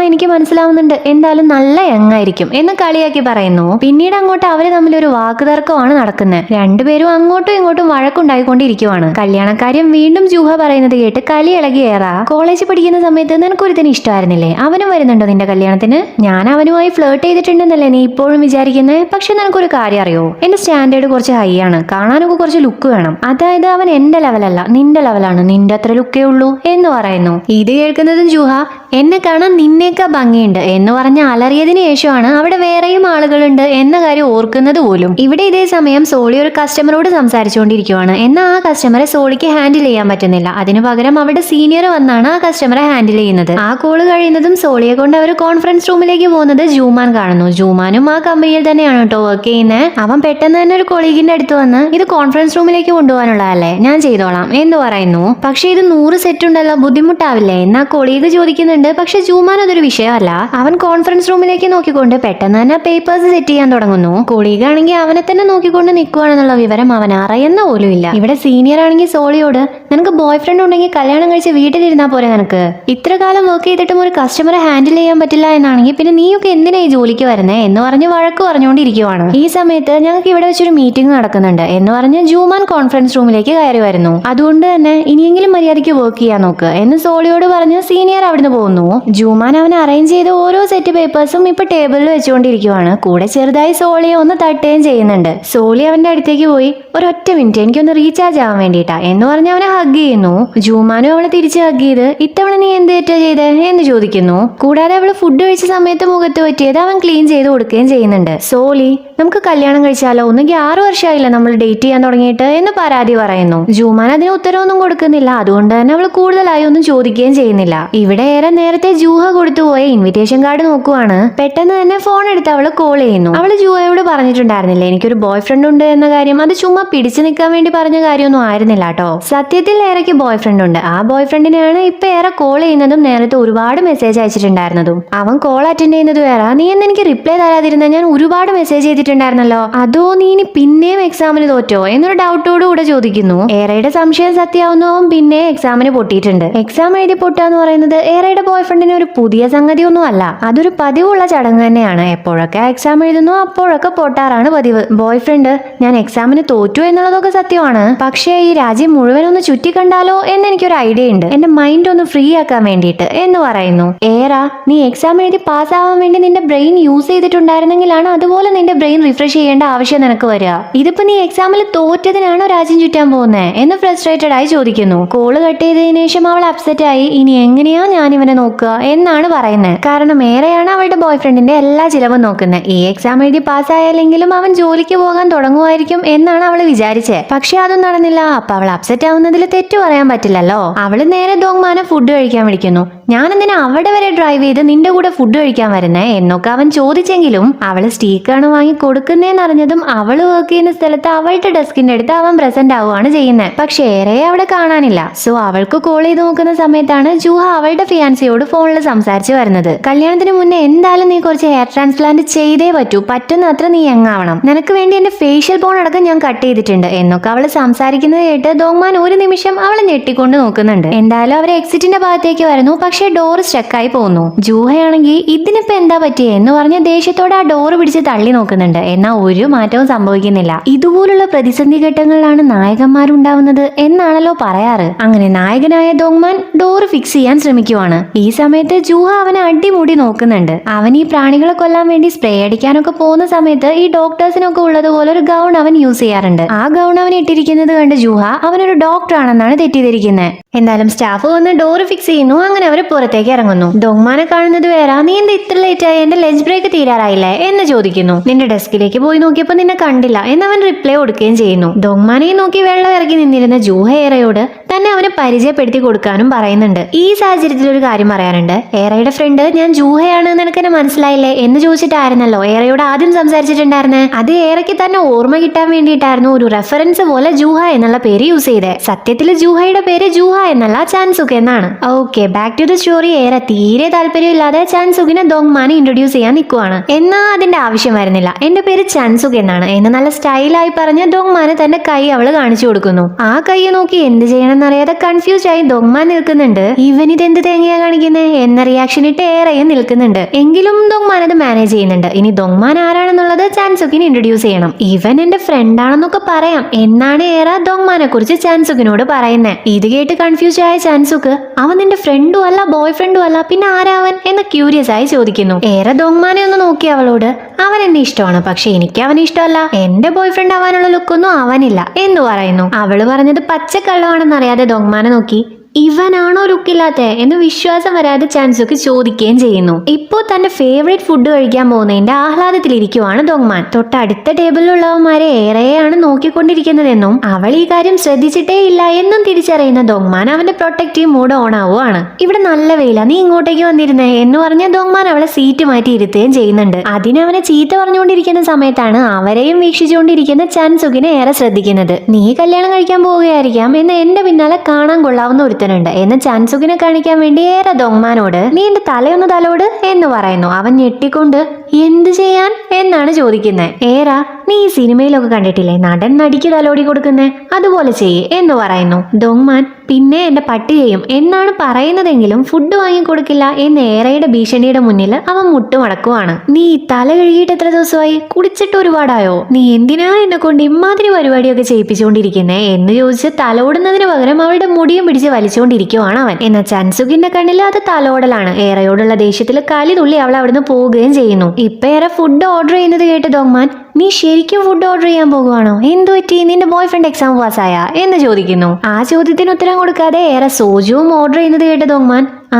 എനിക്ക് മനസ്സിലാവുന്നുണ്ട്, എന്തായാലും നല്ല യങ്ങായിരിക്കും എന്ന് കളിയാക്കി പറയുന്നു. പിന്നീട് അങ്ങോട്ട് അവര് തമ്മിൽ ഒരു വാക്കുതർക്കമാണ് നടക്കുന്നത്. രണ്ടുപേരും അങ്ങോട്ടും ഇങ്ങോട്ടും വഴക്കുണ്ടായിക്കൊണ്ടിരിക്കുവാണ്. കല്യാണക്കാര്യം വീണ്ടും ജൂഹ പറയുന്നത് കേട്ട് കലി ഇളകി ഏറ. കോളേജ് പഠിക്കുന്ന സമയത്ത് നിനക്കൊരുത്തിന് ഇഷ്ടമായിരുന്നില്ലേ? അവനും വരുന്നുണ്ടോ നിന്റെ കല്യാണത്തിന്? ഞാൻ അവനുമായി ഫ്ലേർട്ട് ചെയ്തിട്ടുണ്ടെന്നല്ലേ നീ ഇപ്പോഴും വിചാരിക്കുന്നത്? പക്ഷെ നിനക്കൊരു കാര്യം അറിയോ, എന്റെ സ്റ്റാൻഡേർഡ് കുറച്ച് ഹൈ ആണ്, കാണാനൊക്കെ കുറച്ച് ലുക്ക് വേണം. അതായത് അവൻ എന്റെ ലെവലല്ല, നിന്റെ ലെവലാണ്, നിന്റെ അത്ര ലുക്കേ ഉള്ളൂ എന്ന് പറയുന്നു. ഇത് കേൾക്കുന്നതും ജൂഹ എന്നെ കാണാൻ നിന്നേക്കാ ഭംഗിയുണ്ട് എന്ന് പറഞ്ഞ് അലറിയതിനു ശേഷമാണ് അവിടെ വേറെയും ആളുകളുണ്ട് എന്ന കാര്യം ഓർക്കുന്നത് പോലും. ഇവിടെ ഇതേ സമയം സോളി ഒരു കസ്റ്റമറോട് സംസാരിച്ചുകൊണ്ടിരിക്കുവാണ്. എന്നാൽ ആ കസ്റ്റമറെ സോളിക്ക് ഹാൻഡിൽ ചെയ്യാൻ പറ്റുന്നില്ല. അതിനു പകരം അവിടെ സീനിയർ വന്നാണ് ആ കസ്റ്റമറെ ഹാൻഡിൽ ചെയ്യുന്നത്. ആ കോള് കഴിയുന്നതും സോളിയെ കൊണ്ട് അവർ കോൺഫറൻസ് റൂമിലേക്ക് പോകുന്നത് ജൂമാൻ കാണുന്നു. ജൂമാനും ആ കമ്പനിയിൽ തന്നെയാണ് കേട്ടോ വർക്ക് ചെയ്യുന്നത്. അവൻ പെട്ടെന്ന് തന്നെ ഒരു കൊളീഗിന്റെ അടുത്ത് വന്ന് ഇത് കോൺഫറൻസ് റൂമിലേക്ക് കൊണ്ടുപോകാനുള്ളതല്ലേ, ഞാൻ ചെയ്തോളാം എന്ന് പറയുന്നു. പക്ഷെ ഇത് 100 സെറ്റ് ഉണ്ടല്ലോ, ബുദ്ധിമുട്ടാവില്ലേ എന്നാ കൊളീഗ് ചോദിക്കുന്നുണ്ട്. പക്ഷെ ജൂമാൻ അതൊരു വിഷയമല്ല. അവൻ കോൺഫറൻസ് റൂമിലേക്ക് നോക്കിക്കൊണ്ട് പെട്ടെന്ന് തന്നെ പേപ്പേഴ്സ് സെറ്റ് ചെയ്യാൻ തുടങ്ങുന്നു. കൊളീഗ് ആണെങ്കിൽ അവനെ തന്നെ നോക്കിക്കൊണ്ട് നിൽക്കുവാണെന്നുള്ള വിവരം അവൻ അറിയുന്ന പോലും ഇല്ല. ഇവിടെ സീനിയർ ആണെങ്കിൽ സോളിയോട് നിനക്ക് ബോയ് ഫ്രണ്ട് ഉണ്ടെങ്കിൽ കല്യാണം കഴിച്ച് വീട്ടിലിരുന്നാൽ പോരെ, നിനക്ക് ഇത്ര കാലം വർക്ക് ചെയ്തിട്ടും ഒരു കസ്റ്റമറെ ഹാൻഡിൽ ചെയ്യാൻ പറ്റില്ല എന്നാണെങ്കിൽ പിന്നെ നീയൊക്കെ എന്തിനാ ഈ ജോലിക്ക് വരുന്നേ എന്ന് പറഞ്ഞ് വഴക്ക് പറഞ്ഞുകൊണ്ടിരിക്കുവാണ്. ഈ സമയത്ത് ഞങ്ങൾക്ക് ഇവിടെ വെച്ചൊരു മീറ്റിംഗ് നടക്കുന്നുണ്ട് എന്ന് പറഞ്ഞ് ജൂമാൻ കോൺഫറൻസ് റൂമിലേക്ക് കയറി വരുന്നു. അതുകൊണ്ട് തന്നെ ഇനിയെങ്കിലും മര്യാദയ്ക്ക് വർക്ക് ചെയ്യാൻ നോക്ക് എന്ന് സോളിയോട് പറഞ്ഞ് സീനിയർ അവിടുന്ന് പോകുന്നു. ജൂമാൻ അവനെ അറേഞ്ച് ചെയ്ത ഓരോ സെറ്റ് പേപ്പേഴ്സും ഇപ്പൊ ടേബിളിൽ വെച്ചുകൊണ്ടിരിക്കുവാണ്. കൂടെ ചെറുതായി സോളിയെ ഒന്ന് തട്ടുകയും ചെയ്യുന്നുണ്ട്. സോളി അവന്റെ അടുത്തേക്ക് പോയി ഒരൊറ്റ മിനിറ്റ് എനിക്കൊന്ന് റീചാർജ് ആവാൻ വേണ്ടിയിട്ടാ എന്ന് പറഞ്ഞ് അവനെ ഹഗ് ചെയ്യുന്നു. ജൂമാനും അവളെ തിരിച്ച് ഹഗ് ചെയ്ത് ഇത്തവണ നീ എന്ത് തെറ്റാ ചെയ്തേ എന്ന് ചോദിക്കുന്നു. കൂടാതെ അവള് ഫുഡ് കഴിച്ച സമയത്ത് മുഖത്ത് പറ്റിയത് അവൻ ക്ലീൻ ചെയ്ത് കൊടുക്കുകയും ചെയ്യുന്നുണ്ട്. സോളി നമുക്ക് കല്യാണം കഴിച്ചാലോ, ഒന്നെങ്കിൽ 6 വർഷമായില്ല നമ്മൾ ഡേറ്റ് ചെയ്യാൻ തുടങ്ങിയിട്ട് എന്ന് പരാതി പറയുന്നു. ജൂമാൻ അതിന് ഉത്തരവൊന്നും കൊടുക്കുന്നില്ല. അതുകൊണ്ട് തന്നെ അവൾ കൂടുതലായി ഒന്നും ചോദിക്കുകയും ചെയ്യുന്നില്ല. ഇവിടെ ഏറെ നേരത്തെ ജൂഹ കൊടുത്തുപോയ ഇൻവിറ്റേഷൻ കാർഡ് നോക്കുവാണ്. പെട്ടെന്ന് തന്നെ ഫോൺ എടുത്ത് അവള് കോൾ ചെയ്യുന്നു. അവള് ജൂഹയോട് പറഞ്ഞിട്ടുണ്ടായിരുന്നില്ലേ എനിക്കൊരു ബോയ് ഫ്രണ്ട് ഉണ്ട് എന്ന കാര്യം. അത് ചുമ്മാ പിടിച്ചു നിൽക്കാൻ വേണ്ടി പറഞ്ഞ കാര്യമൊന്നും ആയിരുന്നില്ല കേട്ടോ. സത്യത്തിൽ ഏറെക്ക് ബോയ് ഫ്രണ്ട് ഉണ്ട്. ആ ബോയ് ഫ്രണ്ടിനെയാണ് ഇപ്പൊ ഏറെ കോൾ ചെയ്യുന്നതും നേരത്തെ ഒരുപാട് മെസ്സേജ് അയച്ചിട്ടുണ്ടായിരുന്നതും. അവൻ കോൾ അറ്റൻഡ് ചെയ്യുന്നത് വേറെ. നീ എന്ന് എനിക്ക് റിപ്ലൈ തരാതിരുന്ന ഞാൻ ഒരുപാട് മെസ്സേജ് ചെയ്തിട്ടുണ്ടായിരുന്നല്ലോ, അതോ നീ ഇനി പിന്നെയും എക്സാമിന് തോറ്റോ എന്നൊരു ഡൗട്ടോട് കൂടെ ചോദിക്കുന്നു. ഏറയുടെ സംശയം സത്യമാവുന്നു. അവൻ പിന്നെ എക്സാമിന് പൊട്ടിയിട്ടുണ്ട്. എക്സാം എഴുതി പൊട്ടാന്ന് പറയുന്നത് ഏറയുടെ ബോയ് ഫ്രണ്ടിന് ഒരു പുതിയ സംഗതിയൊന്നും അല്ല. അതൊരു പതിവുള്ള ചടങ്ങ് തന്നെയാണ്. എപ്പോഴൊക്കെ എക്സാം എഴുതുന്നു അപ്പോഴൊക്കെ പൊട്ടാറാണ് പതിവ്. ബോയ് ഫ്രണ്ട് ഞാൻ എക്സാമിന് തോറ്റു എന്നുള്ളതൊക്കെ സത്യമാണ്. പക്ഷേ ഈ രാജ്യം മുഴുവൻ ഒന്ന് ചുറ്റിക്കണ്ടാലോ എന്ന് എനിക്കൊരു ഐഡിയ ഉണ്ട്, എന്റെ മൈൻഡ് ഒന്ന് ഫ്രീ ആക്കാൻ വേണ്ടിയിട്ട് എന്ന് പറയുന്നു. ഏറാ നീ എക്സാം എഴുതി പാസ്സാവാൻ വേണ്ടി നിന്റെ ബ്രെയിൻ യൂസ് ചെയ്തിട്ടുണ്ടായിരുന്നെങ്കിലാണ് അതുപോലെ നിന്റെ ബ്രെയിൻ റിഫ്രഷ് ചെയ്യേണ്ട ആവശ്യം നിനക്ക് വരിക. ഇതിപ്പോ നീ എക്സാമിൽ തോറ്റതിനാണോ രാജ്യം ചുറ്റാൻ പോകുന്നത് എന്ന് ഫ്രസ്ട്രേറ്റഡ് ആയി ചോദിക്കുന്നു. കോള് കട്ട് ചെയ്തതിനു ശേഷം അവൾ അപ്സെറ്റ് ആയി. ഇനി എങ്ങനെയാ ഞാൻ ഇവനെ നോക്കുക എന്നാണ് പറയുന്നത്. കാരണം ഏറെയാണ് അവളുടെ ബോയ് ഫ്രണ്ടിന്റെ എല്ലാ ചിലവും നോക്കുന്നത്. ഈ എക്സാം എഴുതി പാസ്സായാലെങ്കിലും അവൻ ജോലിക്ക് പോകാൻ തുടങ്ങുമായിരിക്കും എന്നാണ് അവള് വിചാരിച്ചത്. പക്ഷെ അതും നടന്നില്ല. അപ്പൊ അവൾ അപ്സെറ്റ് ആവുന്നതിൽ തെറ്റു പറയാൻ പറ്റില്ലല്ലോ. അവള് നേരെ ദോങ്മാനെ ഫുഡ് കഴിക്കാൻ വിളിക്കുന്നു. ഞാൻ എന്തിനാ അവിടെ വരെ ഡ്രൈവ് ചെയ്ത് നിന്റെ കൂടെ ഫുഡ് കഴിക്കാൻ വരുന്നേ എന്നൊക്കെ അവൻ ചോദിച്ചെങ്കിലും അവള് സ്റ്റീക്കാണ് വാങ്ങി കൊടുക്കുന്നതെന്ന് അറിഞ്ഞതും അവള് വർക്ക് ചെയ്യുന്ന സ്ഥലത്ത് അവളുടെ ഡെസ്കിന്റെ അടുത്ത് അവൻ പ്രസന്റ് ആവുകയാണ് ചെയ്യുന്നത്. പക്ഷെ ഏറെ അവിടെ കാണാനില്ല. സോ അവൾക്ക് കോൾ ചെയ്ത് നോക്കുന്ന സമയത്താണ് ജൂഹ അവളുടെ ഫിയാൻസിയോട് ഫോണിൽ സംസാരിച്ച് വരുന്നത്. കല്യാണത്തിന് മുന്നേ എന്തായാലും നീ കുറച്ച് ഹെയർ ട്രാൻസ്പ്ലാന്റ് ചെയ്തേ പറ്റൂ, പറ്റുന്നത്ര നീ യങ്ങാവണം, നിനക്ക് വേണ്ടി എന്റെ ഫേഷ്യൽ ബോൺ അടക്കം ഞാൻ കട്ട് ചെയ്തിട്ടുണ്ട് എന്നൊക്കെ അവള് സംസാരിക്കുന്നത് കേട്ട് ദോങ്മാൻ ഒരു നിമിഷം അവളെ ഞെട്ടിക്കൊണ്ട് നോക്കുന്നുണ്ട്. എന്തായാലും അവർ എക്സിറ്റിന്റെ ഭാഗത്തേക്ക് വരുന്നു. പക്ഷെ പക്ഷെ ഡോർ സ്റ്റക്കായി പോകുന്നു. ജൂഹയാണെങ്കിൽ ഇതിനിപ്പോ എന്താ പറ്റിയേ എന്ന് പറഞ്ഞ ദേഷ്യത്തോടെ ആ ഡോറ് പിടിച്ച് തള്ളി നോക്കുന്നുണ്ട്. എന്നാൽ ഒരു മാറ്റവും സംഭവിക്കുന്നില്ല. ഇതുപോലുള്ള പ്രതിസന്ധി ഘട്ടങ്ങളിലാണ് നായകന്മാരുണ്ടാവുന്നത് എന്നാണല്ലോ പറയാറ്. അങ്ങനെ നായകനായ ദോങ്മാൻ ഡോറ് ഫിക്സ് ചെയ്യാൻ ശ്രമിക്കുവാണ്. ഈ സമയത്ത് ജൂഹ അവനെ അടിമുടി നോക്കുന്നുണ്ട്. അവൻ ഈ പ്രാണികളെ കൊല്ലാൻ വേണ്ടി സ്പ്രേ അടിക്കാനൊക്കെ പോകുന്ന സമയത്ത് ഈ ഡോക്ടേഴ്സിനൊക്കെ ഉള്ളതുപോലെ ഒരു ഗൗൺ അവൻ യൂസ് ചെയ്യാറുണ്ട്. ആ ഗൗൺ അവൻ ഇട്ടിരിക്കുന്നത് കണ്ട് ജൂഹ അവനൊരു ഡോക്ടർ ആണെന്നാണ് തെറ്റിദ്ധരിക്കുന്നത്. എന്തായാലും സ്റ്റാഫ് വന്ന് ഡോറ് ഫിക്സ് ചെയ്യുന്നു. അങ്ങനെ അവർ പുറത്തേക്ക് ഇറങ്ങുന്നു. ദോങ്മാനെ കാണുന്നത് വേറെ. നീ എന്താ ഇത്ര ലേറ്റ് ആയി? എന്റെ ലഞ്ച് ബ്രേക്ക് തീരാറായില്ലേ എന്ന് ചോദിക്കുന്നു. നിന്റെ ഡെസ്കിലേക്ക് പോയി നോക്കിയപ്പോൾ നിന്നെ കണ്ടില്ല എന്നവൻ റിപ്ലൈ കൊടുക്കുകയും ചെയ്യുന്നു. ദോങ്മാനെ നോക്കി വെള്ളം ഇറക്കി നിന്നിരുന്ന ജൂഹ ഏറയോട് തന്നെ അവനെ പരിചയപ്പെടുത്തി കൊടുക്കാനും പറയുന്നുണ്ട്. ഈ സാഹചര്യത്തിൽ ഒരു കാര്യം പറയാനുണ്ട്. ഏറയുടെ ഫ്രണ്ട് ഞാൻ ജൂഹയാണ് നിനക്ക് എന്നെ മനസ്സിലായില്ലേ എന്ന് ചോദിച്ചിട്ടായിരുന്നല്ലോ ഏറയോട് ആദ്യം സംസാരിച്ചിട്ടുണ്ടായിരുന്നേ. അത് ഏറയ്ക്ക് തന്നെ ഓർമ്മ കിട്ടാൻ വേണ്ടിയിട്ടായിരുന്നു ഒരു റെഫറൻസ് പോലെ ജൂഹ എന്നുള്ള പേര് യൂസ് ചെയ്തേ. സത്യത്തിൽ ജൂഹയുടെ പേര് ജൂഹ എന്നല്ല ചാൻസുക് എന്നാണ്. Okay, back to the story. ഏറെ തീരെ താല്പര്യമില്ലാതെ ചാൻസുകിനെ ദോങ്മാനെ ഇൻട്രൊഡ്യൂസ് ചെയ്യാൻ നിൽക്കുവാണ്. എന്നാ അതിന്റെ ആവശ്യം വരുന്നില്ല. എന്റെ പേര് ചാൻസുക് എന്നാണ് എന്ന് നല്ല സ്റ്റൈലായി പറഞ്ഞ ദോങ്മാന് തന്റെ കൈ അവള് കാണിച്ചു കൊടുക്കുന്നു. ആ കൈ നോക്കി എന്ത് ചെയ്യണമെന്നറിയാതെ കൺഫ്യൂസ് ആയി ദോങ്മാൻ നിൽക്കുന്നുണ്ട്. ഇവൻ ഇത് എന്ത് തേങ്ങയാ കാണിക്കുന്നേ എന്ന റിയാക്ഷൻ ഇട്ട് ഏറെയും നിൽക്കുന്നുണ്ട്. എങ്കിലും ദോങ്മാൻ അത് മാനേജ് ചെയ്യുന്നുണ്ട്. ഇനി ദോങ്മാൻ ആരാണെന്നുള്ളത് ചാൻസുകിന് ഇൻട്രൊഡ്യൂസ് ചെയ്യണം. ഇവൻ എന്റെ ഫ്രണ്ട് ആണെന്നൊക്കെ പറയാം എന്നാണ് ഏറെ ദോങ്മാനെ കുറിച്ച് ചാൻസുകിനോട് പറയുന്നത്. ഇത് കേട്ട് കൺഫ്യൂസ് ആയ ചാൻസുക്ക് അവൻ നിന്റെ ഫ്രണ്ടും അല്ല ബോയ് ഫ്രണ്ടും അല്ല പിന്നെ ആരാവൻ എന്ന് ക്യൂരിയസ് ആയി ചോദിക്കുന്നു. ഏറെ ദോങ്മാനെ ഒന്ന് നോക്കി അവളോട് അവൻ എന്നെ ഇഷ്ടമാണ്, പക്ഷെ എനിക്ക് അവനെ ഇഷ്ടമല്ല, എന്റെ ബോയ് ഫ്രണ്ട് ആവാനുള്ള ലുക്കൊന്നും അവനില്ല എന്ന് പറയുന്നു. അവള് പറഞ്ഞത് പച്ചക്കള്ളമാണെന്നറിയാതെ ദോങ്മാനെ നോക്കി ഇവനാണോ ലുക്കില്ലാത്ത എന്ന് വിശ്വാസം വരാതെ ചാൻസുക്ക് ചോദിക്കുകയും ചെയ്യുന്നു. ഇപ്പോ തന്റെ ഫേവറേറ്റ് ഫുഡ് കഴിക്കാൻ പോകുന്നതിന്റെ ആഹ്ലാദത്തിലിരിക്കുവാണ് ദോങ്മാൻ. തൊട്ടടുത്ത ടേബിളിലുള്ളവന്മാരെ ഏറെയാണ് നോക്കിക്കൊണ്ടിരിക്കുന്നതെന്നും അവൾ ഈ കാര്യം ശ്രദ്ധിച്ചിട്ടേ ഇല്ല എന്നും തിരിച്ചറിയുന്ന ദോങ്മാൻ അവന്റെ പ്രൊട്ടക്റ്റീവ് മൂഡ് ഓൺ ആവുകയാണ്. ഇവിടെ നല്ല വെയില, നീ ഇങ്ങോട്ടേക്ക് വന്നിരുന്നേ എന്ന് പറഞ്ഞ ദോങ്മാൻ അവളെ സീറ്റ് മാറ്റി ഇരുത്തുകയും ചെയ്യുന്നുണ്ട്. അതിനവനെ ചീത്ത പറഞ്ഞുകൊണ്ടിരിക്കുന്ന സമയത്താണ് അവരെയും വീക്ഷിച്ചുകൊണ്ടിരിക്കുന്ന ചാൻസുകിനെ ഏറെ ശ്രദ്ധിക്കുന്നത്. നീ കല്യാണം കഴിക്കാൻ പോവുകയായിരിക്കാം എന്ന് എന്റെ പിന്നാലെ കാണാൻ കൊള്ളാവുന്ന ഒരുത്തനുണ്ട് എന്ന് ചാൻസുകിനെ കാണിക്കാൻ വേണ്ടി ഏറെ ദോങ്മാനോട് നീ എന്റെ തലയൊന്ന് തലോട് എന്ന് പറയുന്നു. അവൻ ഞെട്ടിക്കൊണ്ട് എന്ത് ചെയ്യാൻ എന്നാണ് ചോദിക്കുന്നത്. ഏറ നീ ഈ സിനിമയിലൊക്കെ കണ്ടിട്ടില്ലേ നടൻ നടിക്ക് തലോടി കൊടുക്കുന്നേ, അതുപോലെ ചെയ്യേ എന്ന് പറയുന്നു. ദോങ്മാൻ പിന്നെ എന്റെ പട്ടി ചെയ്യും എന്നാണ് പറയുന്നതെങ്കിലും ഫുഡ് വാങ്ങിക്കൊടുക്കില്ല എന്ന് ഏറയുടെ ഭീഷണിയുടെ മുന്നിൽ അവൻ മുട്ടുമടക്കുവാണ്. നീ തല കഴുകിയിട്ട് എത്ര ദിവസമായി? കുടിച്ചിട്ട് ഒരുപാടായോ? നീ എന്തിനാ എന്നെ കൊണ്ട് ഇമാതിരി പരിപാടിയൊക്കെ ചെയ്യിപ്പിച്ചുകൊണ്ടിരിക്കുന്നേ എന്ന് ചോദിച്ച് തലോടുന്നതിന് പകരം അവളുടെ മുടിയും പിടിച്ച് വലിച്ചുകൊണ്ടിരിക്കുവാണ് അവൻ. എന്നാൽ ചാൻസുകിന്റെ കണ്ണിൽ അത് തലോടലാണ്. ഏറയോടുള്ള ദേഷ്യത്തിൽ കലി തുള്ളി അവൾ അവിടുന്ന് പോവുകയും ചെയ്യുന്നു. ഇപ്പൊ ഏറെ ഫുഡ് ഓർഡർ ചെയ്യുന്നത് കേട്ട് ദോങ്മാൻ നീ ശരിക്കും ഫുഡ് ഓർഡർ ചെയ്യാൻ പോകുവാണോ? എന്തു പറ്റി? നിന്റെ ബോയ് ഫ്രണ്ട് എക്സാം പാസ്സായ എന്ന് ചോദിക്കുന്നു. ആ ചോദ്യത്തിന് ഉത്തരം കൊടുക്കാതെ ഏറെ സോജുവും ഓർഡർ ചെയ്യുന്നത് കേട്ട് ദോങ്മാൻ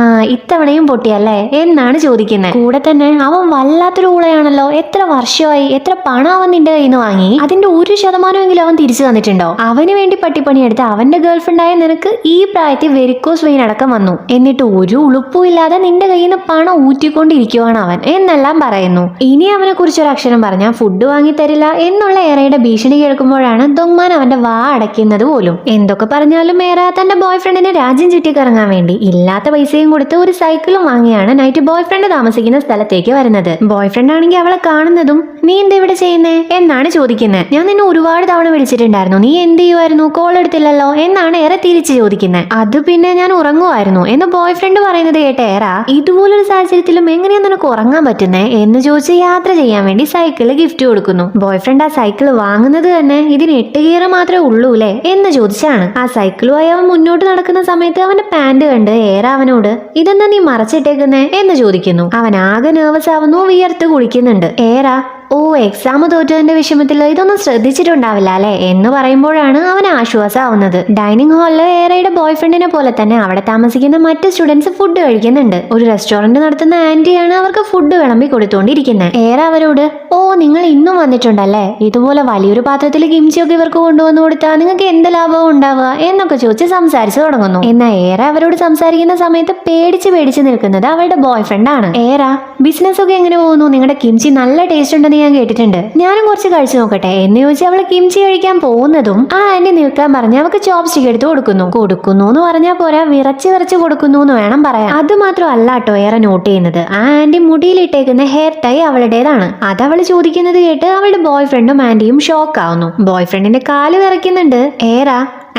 ഇത്തവണയും പൊട്ടിയല്ലേ എന്നാണ് ചോദിക്കുന്നത്. കൂടെ തന്നെ അവൻ വല്ലാത്തൊരു ഊളയാണല്ലോ, എത്ര വർഷമായി, എത്ര പണം അവൻ നിന്റെ കയ്യിൽ നിന്ന് വാങ്ങി, അതിന്റെ 1% അവൻ തിരിച്ചു തന്നിട്ടുണ്ടോ? അവന് വേണ്ടി പട്ടിപ്പണിയെടുത്ത് അവന്റെ ഗേൾഫ്രണ്ടായ നിനക്ക് ഈ പ്രായത്തിൽ വെരിക്കോസ് വെയിൻ അടക്കം വന്നു, എന്നിട്ട് ഒരു ഉളുപ്പും ഇല്ലാതെ നിന്റെ കയ്യിൽ നിന്ന് പണം ഊറ്റിക്കൊണ്ടിരിക്കുവാണ് അവൻ എന്നെല്ലാം പറയുന്നു. ഇനി അവനെ കുറിച്ചൊരു അക്ഷരം പറഞ്ഞാൽ ഫുഡ് വാങ്ങി തരില്ല എന്നുള്ള ഏറയുടെ ഭീഷണി കേൾക്കുമ്പോഴാണ് ദോങ്മാൻ അവന്റെ വാ അടയ്ക്കുന്നത് പോലും. എന്തൊക്കെ പറഞ്ഞാലും ഏറ തന്റെ ബോയ് ഫ്രണ്ടിനെ രാജ്യം ചുറ്റിക്കറങ്ങാൻ വേണ്ടി ഇല്ലാത്ത പൈസ കൊടുത്ത് ഒരു സൈക്കിളും വാങ്ങിയാണ് നൈറ്റ് ബോയ് ഫ്രണ്ട് താമസിക്കുന്ന സ്ഥലത്തേക്ക് വരുന്നത്. ബോയ് ഫ്രണ്ട് ആണെങ്കിൽ അവളെ കാണുന്നതും നീ എന്താ ഇവിടെ ചെയ്യുന്നേ എന്നാണ് ചോദിക്കുന്നത്. ഞാൻ നിന്നെ ഒരുപാട് തവണ വിളിച്ചിട്ടുണ്ടായിരുന്നു, നീ എന്ത് ചെയ്യുമായിരുന്നു, കോൾ എടുത്തില്ലല്ലോ എന്നാണ് ഏറെ തിരിച്ച് ചോദിക്കുന്നത്. അത് പിന്നെ ഞാൻ ഉറങ്ങുമായിരുന്നു എന്ന് ബോയ് ഫ്രണ്ട് പറയുന്നത് കേട്ട് ഏറ ഇതുപോലൊരു സാഹചര്യത്തിലും എങ്ങനെയാ നിനക്ക് ഉറങ്ങാൻ പറ്റുന്നേ എന്ന് ചോദിച്ച് യാത്ര ചെയ്യാൻ വേണ്ടി സൈക്കിള് ഗിഫ്റ്റ് കൊടുക്കുന്നു. ബോയ് ഫ്രണ്ട് ആ സൈക്കിള് വാങ്ങുന്നത് തന്നെ ഇതിന് 8 ഗിയർ മാത്രമേ ഉള്ളൂല്ലേ എന്ന് ചോദിച്ചാണ്. ആ സൈക്കിളുമായി അവൻ മുന്നോട്ട് നടക്കുന്ന സമയത്ത് അവന്റെ പാന്റ് കണ്ട് ഏറ അവനോട് ഇതെന്താ നീ മറച്ചിട്ടേക്കുന്നേ എന്ന് ചോദിക്കുന്നു. അവൻ ആകെ നെർവസ് ആവുന്നു, വിയർത്ത് കുളിക്കുന്നുണ്ട്. ഏറ ഓ എക്സാം തോറ്റതിന്റെ വിഷമത്തിൽ ഇതൊന്നും ശ്രദ്ധിച്ചിട്ടുണ്ടാവില്ല അല്ലെ എന്ന് പറയുമ്പോഴാണ് അവന് ആശ്വാസമാവുന്നത്. ഡൈനിങ് ഹാളില് ഏറയുടെ ബോയ് ഫ്രണ്ടിനെ പോലെ തന്നെ അവിടെ താമസിക്കുന്ന മറ്റ് സ്റ്റുഡൻസ് ഫുഡ് കഴിക്കുന്നുണ്ട്. ഒരു റെസ്റ്റോറന്റ് നടത്തുന്ന ആന്റിയാണ് അവർക്ക് ഫുഡ് വിളമ്പി കൊടുത്തോണ്ടിരിക്കുന്നത്. ഏറെ അവരോട് ഓ നിങ്ങൾ ഇന്നും വന്നിട്ടുണ്ടല്ലേ, ഇതുപോലെ വലിയൊരു പാത്രത്തിൽ കിംചിയൊക്കെ ഇവർക്ക് കൊണ്ടുവന്നു കൊടുത്താൽ നിങ്ങൾക്ക് എന്ത് ലാഭവും ഉണ്ടാവുക എന്നൊക്കെ ചോദിച്ച് സംസാരിച്ചു തുടങ്ങുന്നു. എന്നാൽ ഏറെ അവരോട് സംസാരിക്കുന്ന സമയത്ത് പേടിച്ച് നിൽക്കുന്നത് അവളുടെ ബോയ് ഫ്രണ്ട് ആണ്. ഏറ ബിസിനസ് ഒക്കെ എങ്ങനെ പോകുന്നു? നിങ്ങളുടെ കിംചി നല്ല ടേസ്റ്റ് ഉണ്ടെന്ന് ഞാൻ കേട്ടിട്ടുണ്ട്, ഞാനും കുറച്ച് കഴിച്ചു നോക്കട്ടെ എന്ന് ചോദിച്ച് അവള് കിംചി കഴിക്കാൻ പോകുന്നതും ആ ആന്റി നിൽക്കാൻ പറഞ്ഞ് അവൾക്ക് ചോപ്സ്റ്റിക് എടുത്ത് കൊടുക്കുന്നു എന്ന് പറഞ്ഞാൽ പോരാ, വിറച്ച് കൊടുക്കുന്നു എന്ന് വേണം പറയാൻ. അത് മാത്രം അല്ലാട്ടോ ഏറെ നോട്ട് ചെയ്യുന്നത്, ആ ആന്റി മുടിയിലിട്ടേക്കുന്ന ഹെയർ ടൈ അവളുടേതാണ്. അത് അവള് ചോദിക്കുന്നത് കേട്ട് അവളുടെ ബോയ് ഫ്രണ്ടും ആന്റിയും ഷോക്ക് ആവുന്നു. ബോയ് ഫ്രണ്ടിന്റെ കാല് വിറയ്ക്കുന്നുണ്ട്. ഏറ